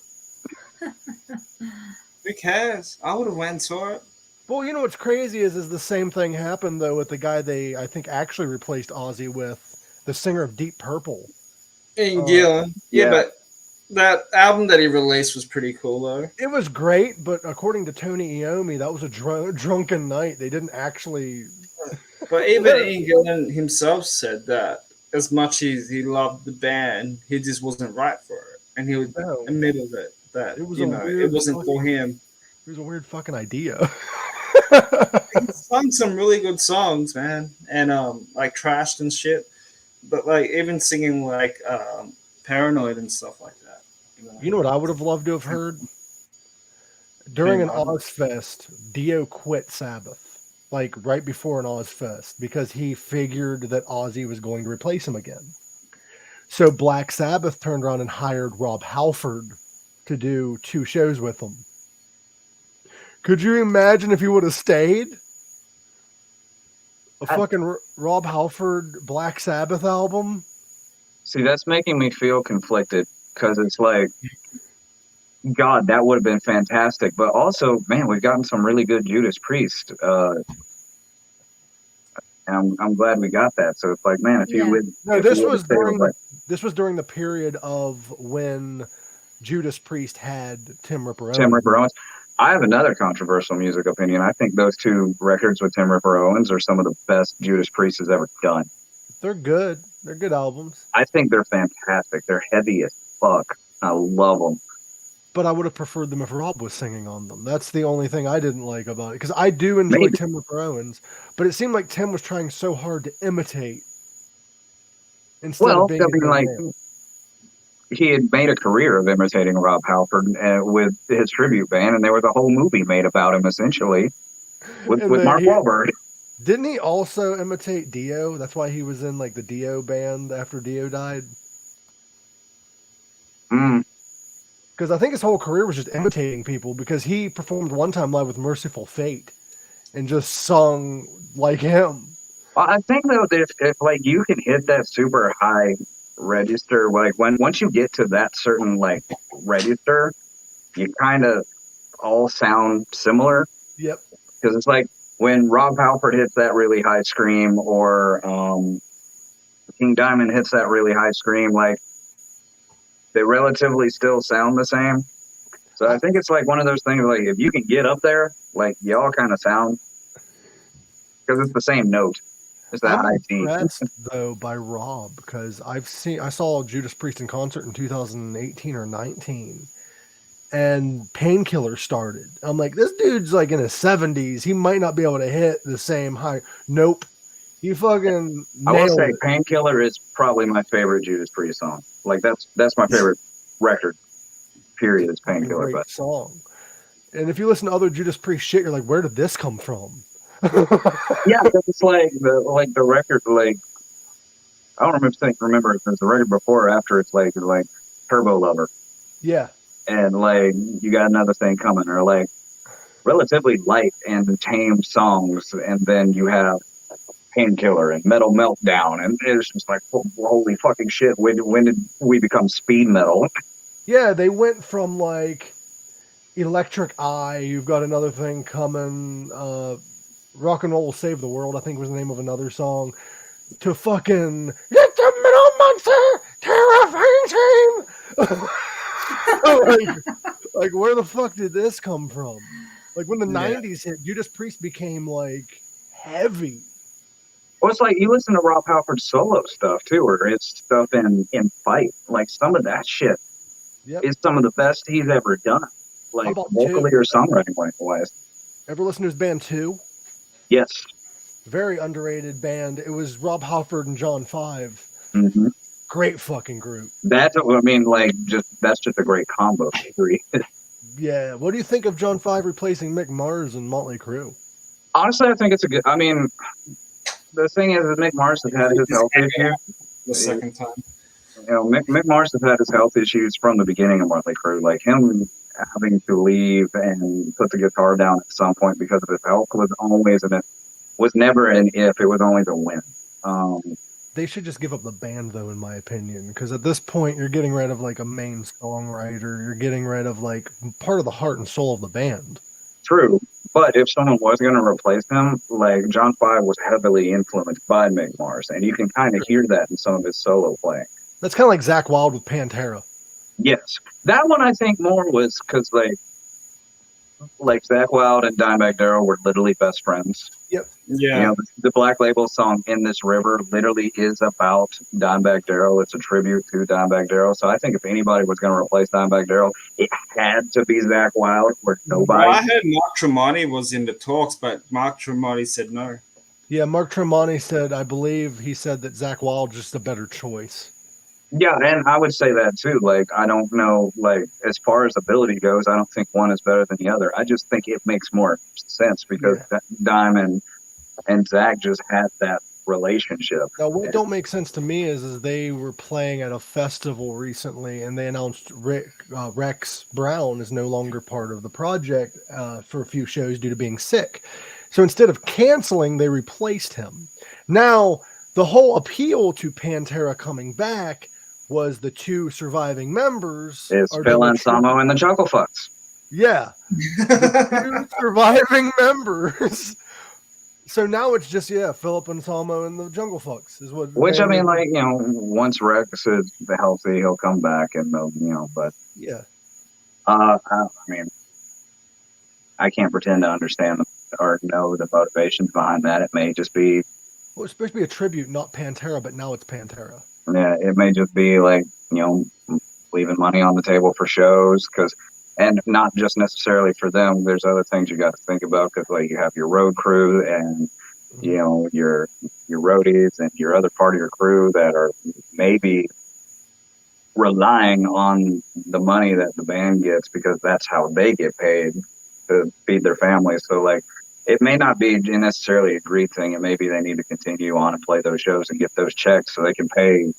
Who cares? I would have went and saw it. Well, you know what's crazy is the same thing happened though with the guy they I think actually replaced Ozzy with, the singer of Deep Purple. Yeah, yeah. but that album that he released was pretty cool though. It was great, but according to Tony Iommi, that was a drunken night. They didn't actually. But even Ian Gillan himself said that as much as he loved the band, he just wasn't right for it, and he would No. admit of it that It was you a know weird it wasn't for him. It was a weird fucking idea. He sung some really good songs, man, and like Trashed and shit. But like even singing like Paranoid and stuff like that. You know what I would have loved to have heard? During an Hey, Mom. Ozfest, Dio quit Sabbath, like right before an Ozfest, because he figured that Ozzy was going to replace him again. So Black Sabbath turned around and hired Rob Halford to do 2 shows with them. Could you imagine if he would have stayed? A fucking Rob Halford Black Sabbath album? See, that's making me feel conflicted because it's like, God, that would have been fantastic. But also, man, we've gotten some really good Judas Priest. And I'm glad we got that. So it's like, man, if you Yeah. would. No, if this you would was stay during with, this was during the period of when Judas Priest had Tim Ripper. Tim Ripper Owens. I have another controversial music opinion. I think those two records with Tim Ripper Owens are some of the best Judas Priest has ever done. They're good. They're good albums. I think they're fantastic. They're heavy as fuck. I love them. But I would have preferred them if Rob was singing on them. That's the only thing I didn't like about it. Because I do enjoy Tim Ripper Owens, but it seemed like Tim was trying so hard to imitate instead of being he had made a career of imitating Rob Halford with his tribute band, and there was a whole movie made about him, essentially, with Mark Wahlberg. Didn't he also imitate Dio? That's why he was in like the Dio band after Dio died. Because I think his whole career was just imitating people, because he performed one time live with Merciful Fate and just sung like him. Well, I think though, if like you can hit that super high register, like once you get to that certain like register, you kind of all sound similar. Yep. Because it's like when Rob Halford hits that really high scream, or King Diamond hits that really high scream, like they relatively still sound the same. So I think it's like one of those things, like if you can get up there, like y'all kind of sound, because it's the same note. It's that high I'm impressed though by Rob, because I saw Judas Priest in concert in 2018 or 19, and Painkiller started. I'm like, this dude's like in his 70s. He might not be able to hit the same high. Nope. You fucking I will nailed say it. Painkiller is probably my favorite Judas Priest song. Like that's my favorite record. Period. Is Painkiller. Great But song. And if you listen to other Judas Priest shit, you're like, where did this come from? yeah, it's like the record, like I don't remember if it's the record before or after. It's like Turbo Lover. Yeah. And like You Got Another Thing Coming, or like relatively light and tame songs, and then you have Painkiller and Metal Meltdown, and it's just like, holy fucking shit, when did we become speed metal? Yeah, they went from like Electric Eye, You've Got Another Thing Coming, Rock and Roll Will Save the World, I think was the name of another song, to fucking Let the Metal Monster Terrifying Team. like where the fuck did this come from? Like when the 90s hit, Judas Priest became like heavy. Well, it's like you listen to Rob Halford's solo stuff too, or his stuff in Fight. Like some of that shit is some of the best he's ever done, like vocally or songwriting wise. Ever listen to his band 2? Yes. Very underrated band. It was Rob Halford and John 5. Mm-hmm. Great fucking group. That's just a great combo. Yeah. What do you think of John 5 replacing Mick Mars and Motley Crue? Honestly, I think it's a good. I mean, the thing is that Mick Mars has had his health issues. The second time. You know, Mick Mars has had his health issues from the beginning of Motley Crue. Like him having to leave and put the guitar down at some point because of his health was never an if. It was only the when. They should just give up the band, though, in my opinion, because at this point, you're getting rid of like a main songwriter. You're getting rid of like part of the heart and soul of the band. True. But if someone was going to replace him, like John 5 was heavily influenced by Mick Mars, and you can kind of hear that in some of his solo playing. That's kind of like Zakk Wylde with Pantera. Yes. That one I think more was because like Zakk Wylde and Dimebag Darrell were literally best friends. Yep. Yeah. You know, the Black Label song In This River literally is about Dimebag Darrell. It's a tribute to Dimebag Darrell. So I think if anybody was going to replace Dimebag Darrell, it had to be Zakk Wylde or nobody. Well, I heard Mark Tremonti was in the talks, but Mark Tremonti said no. Yeah, Mark Tremonti said, I believe he said that Zakk Wylde's just a better choice. Yeah, and I would say that too. Like, I don't know, like, as far as ability goes, I don't think one is better than the other. I just think it makes more sense because Dime and Zach just had that relationship. Now, what don't make sense to me is they were playing at a festival recently, and they announced Rex Brown is no longer part of the project for a few shows due to being sick. So instead of canceling, they replaced him. Now, the whole appeal to Pantera coming back was the two surviving members. It's Phil Anselmo and the Jungle Fucks. Yeah. The two surviving members. So now it's just, Philip Anselmo and the Jungle Fucks is what. Which, I mean, like, you know, once Rex is healthy, he'll come back and, you know, but. Yeah. I mean, I can't pretend to understand or know the motivations behind that. It may just be, Well, it's supposed to be a tribute, not Pantera, but now it's Pantera. yeah, it may just be like, leaving money on the table for shows, and not just necessarily for them. There's other things you got to think about, because like you have your road crew and your roadies and your other part of your crew that are maybe relying on the money that the band gets, because that's how they get paid to feed their families. So like, it may not be necessarily a greed thing. It may be they need to continue on and play those shows and get those checks so they can pay,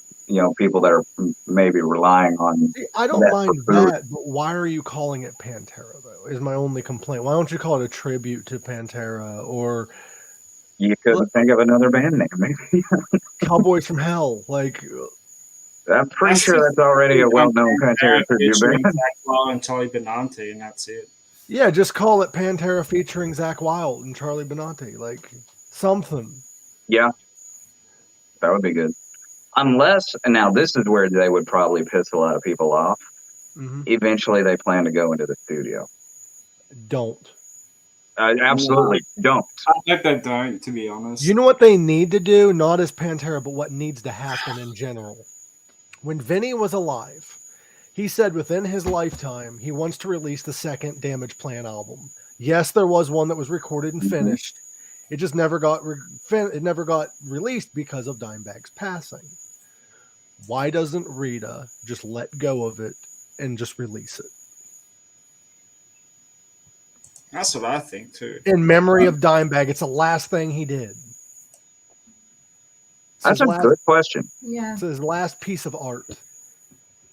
people that are maybe relying on. See, I don't mind that, but why are you calling it Pantera though? Is my only complaint. Why don't you call it a tribute to Pantera, or you couldn't think of another band name, maybe? Cowboys from Hell? Like, I'm pretty sure that's already a well-known Pantera tribute band. Zach Wild and Charlie Benante, and that's it. yeah, just call it Pantera featuring Zach Wild and Charlie Benante, like something. Yeah, that would be good. Unless, and now this is where they would probably piss a lot of people off. Mm-hmm. Eventually, they plan to go into the studio. Don't. Absolutely don't. I bet they don't, to be honest. You know what they need to do? Not as Pantera, but what needs to happen in general. When Vinny was alive, he said within his lifetime, he wants to release the second Damage Plan album. Yes, there was one that was recorded and finished. It just never got released because of Dimebag's passing. Why doesn't Rita just let go of it and just release it? That's what I think too. In memory of Dimebag, it's the last thing he did. That's a good question. Yeah. It's his last piece of art.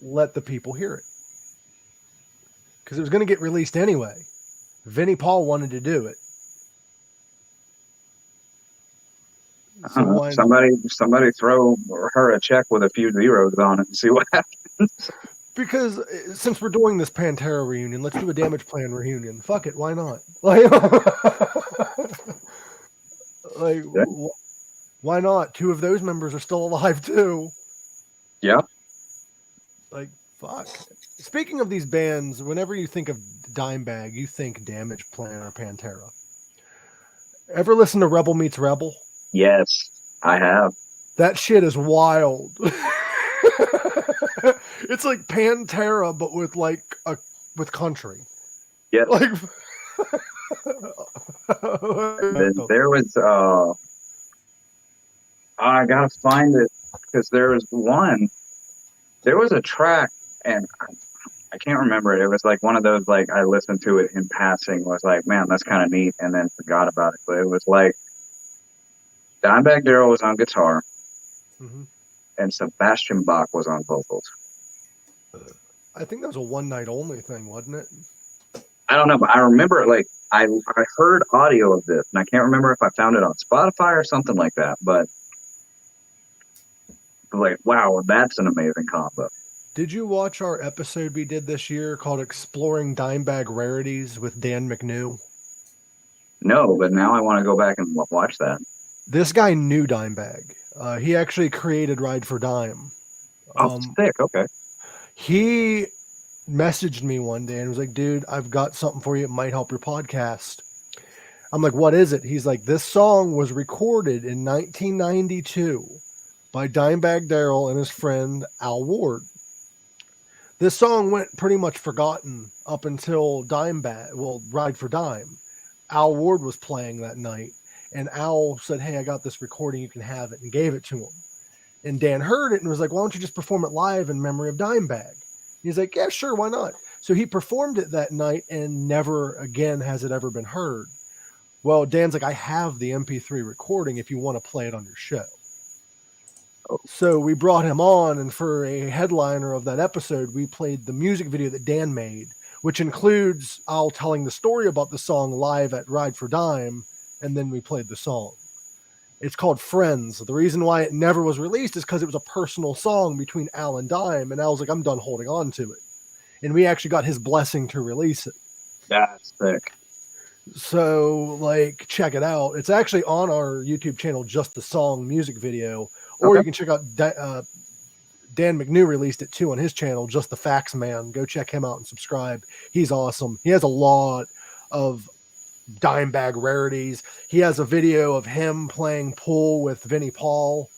Let the people hear it. Because it was going to get released anyway. Vinnie Paul wanted to do it. So somebody throw her a check with a few zeros on it and see what happens. Because since we're doing this Pantera reunion, let's do a Damage Plan reunion. Fuck it, why not? Why not? Two of those members are still alive too. Yeah. Like, fuck. Speaking of these bands, whenever you think of Dimebag, you think Damage Plan or Pantera. Ever listen to Rebel Meets Rebel? Yes, I have. That shit is wild. It's like Pantera, but with with country. Yeah. Like, there was I gotta find it, because there was a track, and I can't remember it. It was like one of those, like, I listened to it in passing, was like, man, that's kind of neat, and then forgot about it. But it was like Dimebag Darrell was on guitar, and Sebastian Bach was on vocals. I think that was a one night only thing, wasn't it? I don't know, but I remember it, like, I heard audio of this, and I can't remember if I found it on Spotify or something like that, but like, wow, that's an amazing combo. Did you watch our episode we did this year called Exploring Dimebag Rarities with Dan McNew? No, but now I want to go back and watch that. This guy knew Dimebag. He actually created Ride for Dime. Sick. Okay. He messaged me one day and was like, dude, I've got something for you. It might help your podcast. I'm like, what is it? He's like, this song was recorded in 1992 by Dimebag Darrell and his friend Al Ward. This song went pretty much forgotten up until Ride for Dime. Al Ward was playing that night, and Al said, hey, I got this recording, you can have it, and gave it to him. And Dan heard it and was like, why don't you just perform it live in memory of Dimebag? He's like, yeah, sure, why not? So he performed it that night, and never again has it ever been heard. Well, Dan's like, I have the MP3 recording if you want to play it on your show. So we brought him on, and for a headliner of that episode, we played the music video that Dan made, which includes Al telling the story about the song live at Ride for Dime, and then we played the song. It's called Friends. The reason why it never was released is because it was a personal song between Al and Dime, and Al's like, I'm done holding on to it. And we actually got his blessing to release it. That's sick. So, like, check it out. It's actually on our YouTube channel, just the song music video. Or you can check out Dan McNew released it too on his channel, Just the Facts Man. Go check him out and subscribe. He's awesome. He has a lot of Dimebag rarities. He has a video of him playing pool with Vinnie Paul.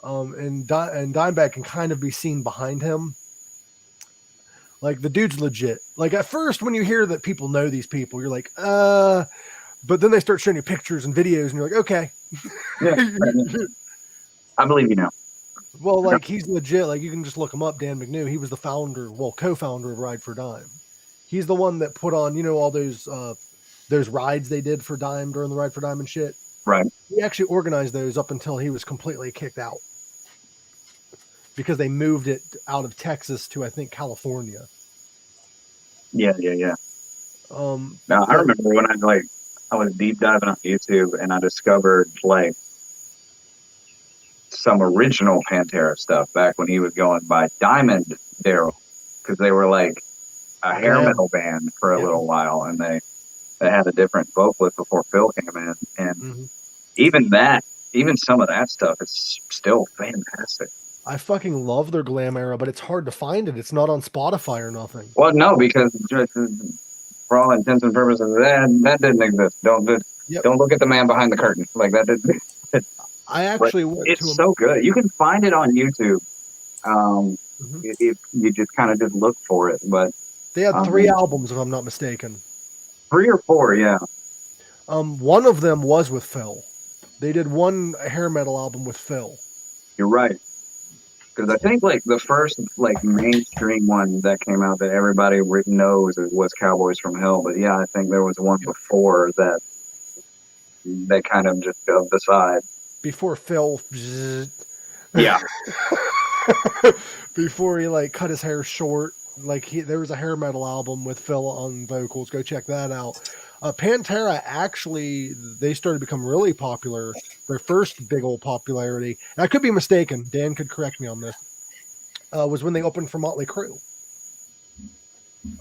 And Dimebag can kind of be seen behind him. Like, the dude's legit. Like, at first, when you hear that people know these people, you're like, but then they start showing you pictures and videos, and you're like, okay. Yeah, I believe you now. Well, like, he's legit. Like, you can just look him up, Dan McNew. He was the co-founder of Ride for Dime. He's the one that put on, all those rides they did for Dime during the Ride for Dime and shit. Right. He actually organized those up until he was completely kicked out. Because they moved it out of Texas to, I think, California. Yeah. Now, I remember when I was deep diving on YouTube and I discovered, like, some original Pantera stuff back when he was going by Diamond Daryl, because they were like a hair metal band for a little while, and they had a different vocalist before Phil came in, and even some of that stuff is still fantastic. I fucking love their glam era, but it's hard to find it. It's not on Spotify or nothing. Well, no, because for all intents and purposes, that didn't exist. Don't look at the man behind the curtain like that. Didn't. I actually went it's so good. You can find it on YouTube. If you just kind of look for it, but they had 3 albums, if I'm not mistaken. 3 or 4, yeah. One of them was with Phil. They did one hair metal album with Phil. You're right. Because I think like the first like mainstream one that came out that everybody knows was Cowboys from Hell. But yeah, I think there was one before that they kind of just shoved aside. Before Phil, yeah. Before he like cut his hair short, like there was a hair metal album with Phil on vocals. Go check that out. Pantera actually, they started to become really popular. Their first big old popularity, and I could be mistaken, Dan could correct me on this, was when they opened for Motley Crue.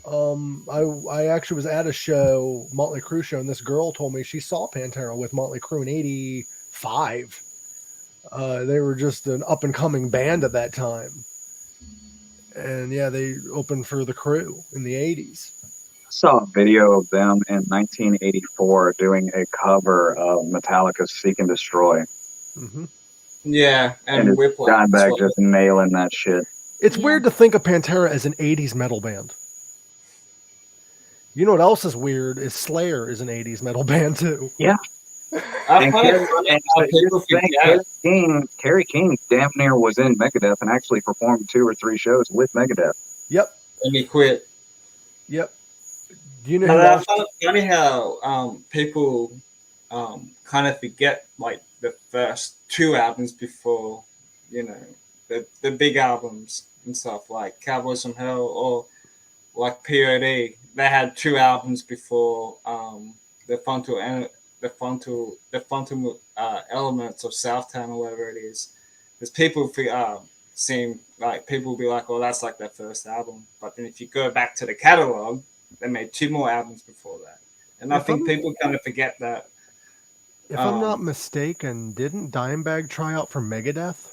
I actually was at a show, Motley Crue show, and this girl told me she saw Pantera with Motley Crue in '85. They were just an up and coming band at that time. And yeah, they opened for the Crue in the '80s. Saw a video of them in 1984 doing a cover of Metallica's Seek and Destroy. Mm-hmm. Yeah, and Dimebag just nailing that shit. It's weird to think of Pantera as an 80s metal band. You know what else is weird? Is Slayer is an 80s metal band too. Yeah. Kerry King damn near was in Megadeth and actually performed 2 or 3 shows with Megadeth. Yep. And he quit. Yep. You know, I find it funny how people kind of forget like the first 2 albums before, the big albums and stuff like Cowboys from Hell or like POD. They had 2 albums before the frontal elements of Southtown or whatever it is. Because people seem like people will be like, "Oh, that's like their first album." But then if you go back to the catalog, they made 2 more albums before that, and I think people kind of forget that. If I'm not mistaken, didn't Dimebag try out for Megadeth?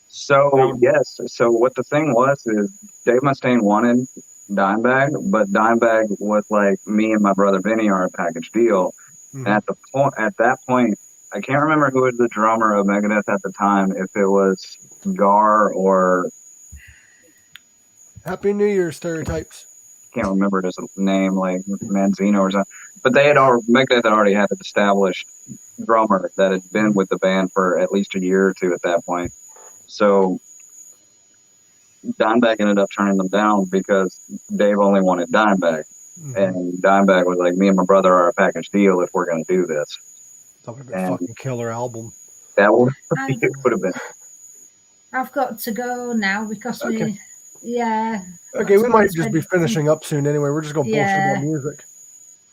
So yes. So what the thing was is Dave Mustaine wanted Dimebag, but Dimebag was like, me and my brother Vinny are a package deal. Mm-hmm. At that point, I can't remember who was the drummer of Megadeth at the time. If it was Gar or Happy New Year, Stereotypes. Can't remember his name, like Manzino or something. But Megadeth had already had an established drummer that had been with the band for at least a year or 2 at that point. So Dimebag ended up turning them down because Dave only wanted Dimebag. Mm-hmm. And Dimebag was like, me and my brother are a package deal if we're going to do this. That would have been a fucking killer album. That would have been. I've got to go now because Okay, we might just be finishing up soon anyway. We're just going to bullshit about music.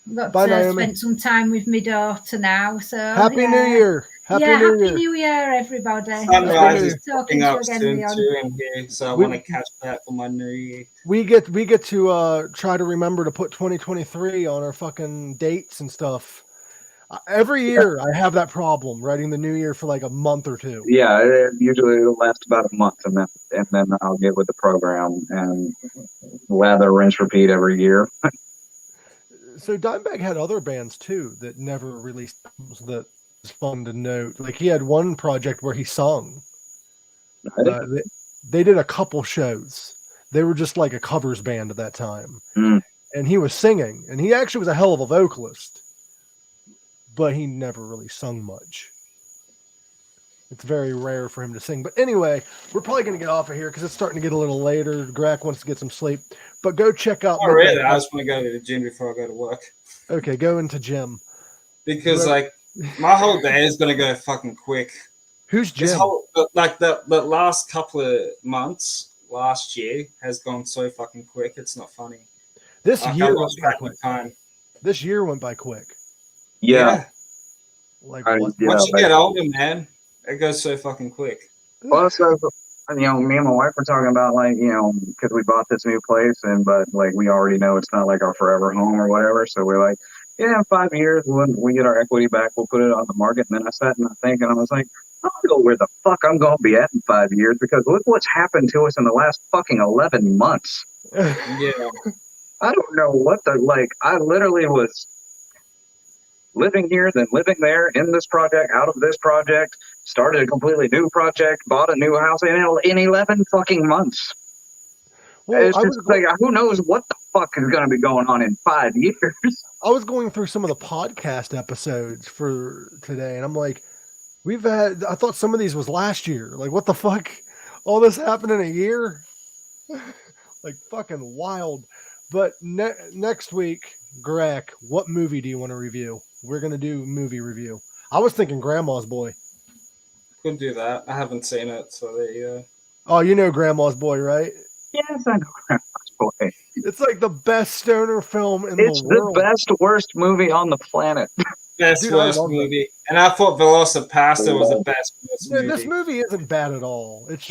I've got Bye, to Naomi. spend some time with my daughter now. So Happy New Year. Happy New Year, everybody. Sunrise is talking up to soon again, too in here, so I want to catch that for my New Year. We get to try to remember to put 2023 on our fucking dates and stuff. Every year I have that problem writing the New Year for like a month or 2. Yeah, usually it'll last about a month, and then I'll get with the program and lather, rinse, repeat every year. So Dimebag had other bands too that never released albums that is fun to note. Like he had one project where he sung. They did a couple shows. They were just like a covers band at that time. And he was singing, and he actually was a hell of a vocalist, but he never really sung much. It's very rare for him to sing. But anyway, we're probably going to get off of here because it's starting to get a little later. Gorak wants to get some sleep. But go check out... Oh, really? I just want to go to the gym before I go to work. Okay, go into gym. Because, like, my whole day is going to go fucking quick. Who's Jim? The last couple of months, last year, has gone so fucking quick. It's not funny. This year went by quick. Time. This year went by quick. Yeah. Like, once you get older, man, it goes so fucking quick. Well, so, me and my wife were talking about, like, because we bought this new place, but like we already know it's not like our forever home or whatever. So we're like, yeah, in 5 years, when we get our equity back, we'll put it on the market. And then I sat and I think, and I was like, I don't know where the fuck I'm going to be at in 5 years, because look what's happened to us in the last fucking 11 months. Yeah. I don't know what I literally was living here, then living there, in this project, out of this project, started a completely new project, bought a new house in 11 fucking months. Well, it's just who knows what the fuck is going to be going on in 5 years. I was going through some of the podcast episodes for today, and I'm like, I thought some of these was last year. Like, what the fuck? All this happened in a year? Like, fucking wild. But next week, Gorak, what movie do you want to review? We're going to do movie review. I was thinking Grandma's Boy. Could do that. I haven't seen it, so there you go. Oh, you know Grandma's Boy, right? Yes, I know Grandma's Boy. It's like the best stoner film in the world. It's the best, worst movie on the planet. Best, worst movie. It. And I thought Velocipasta was the best, worst movie. This movie isn't bad at all. It's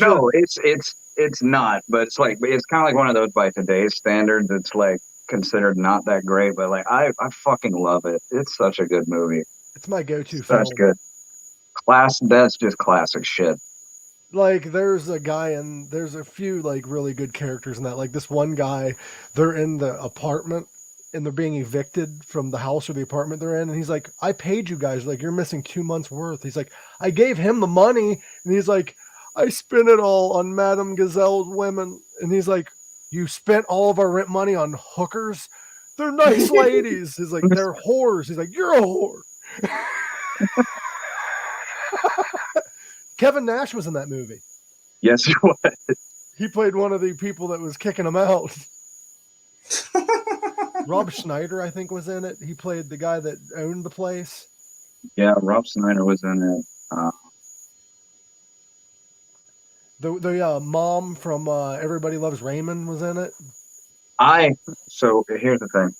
not, but it's kind of like one of those by today's standards. It's like considered not that great, but like I fucking love it. It's such a good movie. It's my go-to film. That's good. That's just classic shit. Like there's a few like really good characters in that. Like this one guy, they're in the apartment and they're being evicted from the house or the apartment they're in, and he's like, I paid you guys, like you're missing 2 months worth. He's like, I gave him the money, and he's like, I spent it all on Madame Gazelle's women. And he's like, you spent all of our rent money on hookers? They're nice ladies. He's like, they're whores. He's like, you're a whore. Kevin Nash was in that movie. Yes, he was. He played one of the people that was kicking him out. Rob Schneider, I think, was in it. He played the guy that owned the place. Yeah, Rob Schneider was in it. The mom from Everybody Loves Raymond was in it. So here's the thing.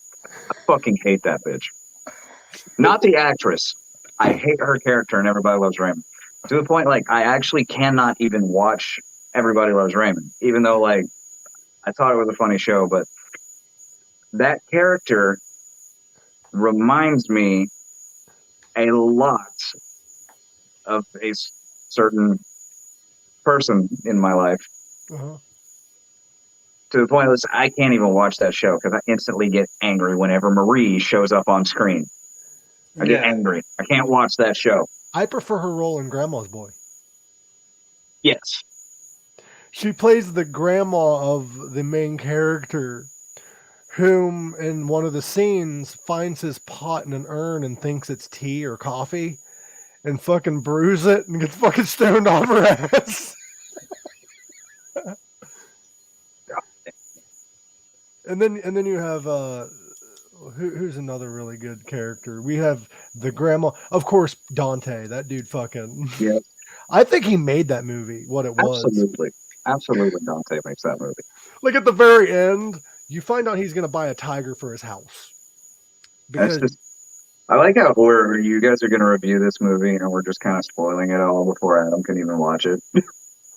I fucking hate that bitch. Not the actress. I hate her character in Everybody Loves Raymond. To the point, like, I actually cannot even watch Everybody Loves Raymond, even though, like, I thought it was a funny show, but that character reminds me a lot of a certain person in my life. Uh-huh. To the point that I can't even watch that show because I instantly get angry whenever Marie shows up on screen. I get angry. I can't watch that show. I prefer her role in Grandma's Boy. Yes. She plays the grandma of the main character, whom in one of the scenes finds his pot in an urn and thinks it's tea or coffee and fucking brews it and gets fucking stoned off her ass. And then you have who's another really good character? We have the grandma, of course, Dante. That dude fucking. Yeah. I think he made that movie what it was. Absolutely, Dante makes that movie. Like at the very end, you find out he's going to buy a tiger for his house. Because I like how you guys are going to review this movie and we're just kind of spoiling it all before Adam can even watch it.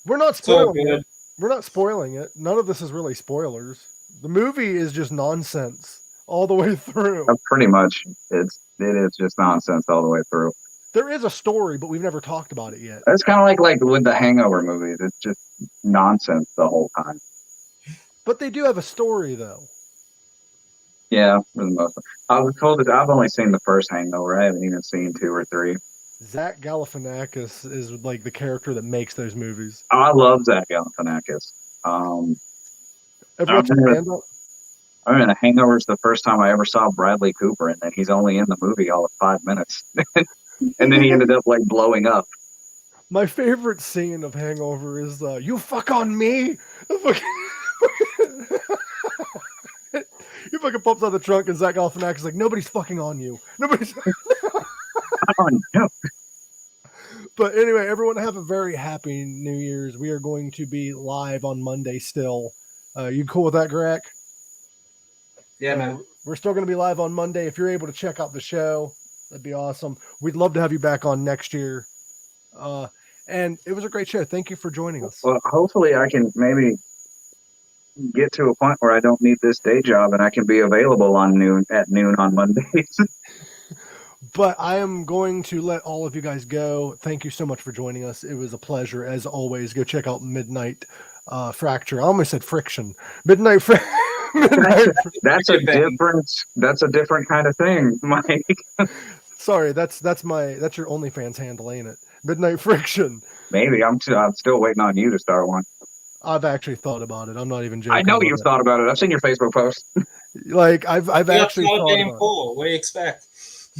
We're not spoiling it. We're not spoiling it. None of this is really spoilers. The movie is just nonsense all the way through. Pretty much. It is just nonsense all the way through. There is a story, but we've never talked about it yet. It's kind of like with the Hangover movies. It's just nonsense the whole time. But they do have a story, though. Yeah, for the most part. I was told that I've only seen the first Hangover. I haven't even seen 2 or 3. Zach Galifianakis is like the character that makes those movies. I love Zach Galifianakis. Ever watch stand-up? I mean, Hangover is the first time I ever saw Bradley Cooper, and then he's only in the movie all of 5 minutes, and then he ended up like blowing up. My favorite scene of Hangover is "You fuck on me." He fucking pops out the trunk, and Zach Galifianakis is like, "Nobody's fucking on you. Nobody's." But anyway, everyone have a very happy New Year's. We are going to be live on Monday still. You cool with that, Gorak? Yeah, man. We're still going to be live on Monday. If you're able to check out the show, that'd be awesome. We'd love to have you back on next year. And it was a great show. Thank you for joining us. Well, hopefully I can maybe get to a point where I don't need this day job and I can be available at noon on Mondays. But I am going to let all of you guys go. Thank you so much for joining us. It was a pleasure as always. Go check out Midnight Fracture. I almost said Friction. Midnight Fracture. That's a different kind of thing, Mike. Sorry, that's your OnlyFans handle, ain't it? Midnight Friction. Maybe I'm still waiting on you to start one. I've actually thought about it. I'm not even joking. I know you've thought about it. I've seen your Facebook post. Like I've actually thought about it. What do you expect?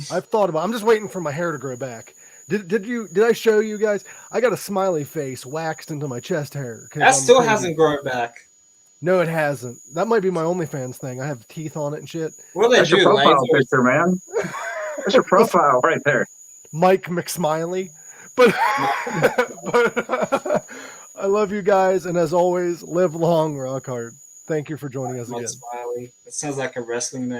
I've thought about it. I'm just waiting for my hair to grow back. Did I show you guys? I got a smiley face waxed into my chest hair. That still hasn't grown back. No, it hasn't. That might be my OnlyFans thing. I have teeth on it and shit. What do they That's do? your profile picture, man. That's your profile right there. Mike McSmiley. But I love you guys, and as always, live long, rock hard. Thank you for joining us again. Smiley. It sounds like a wrestling name.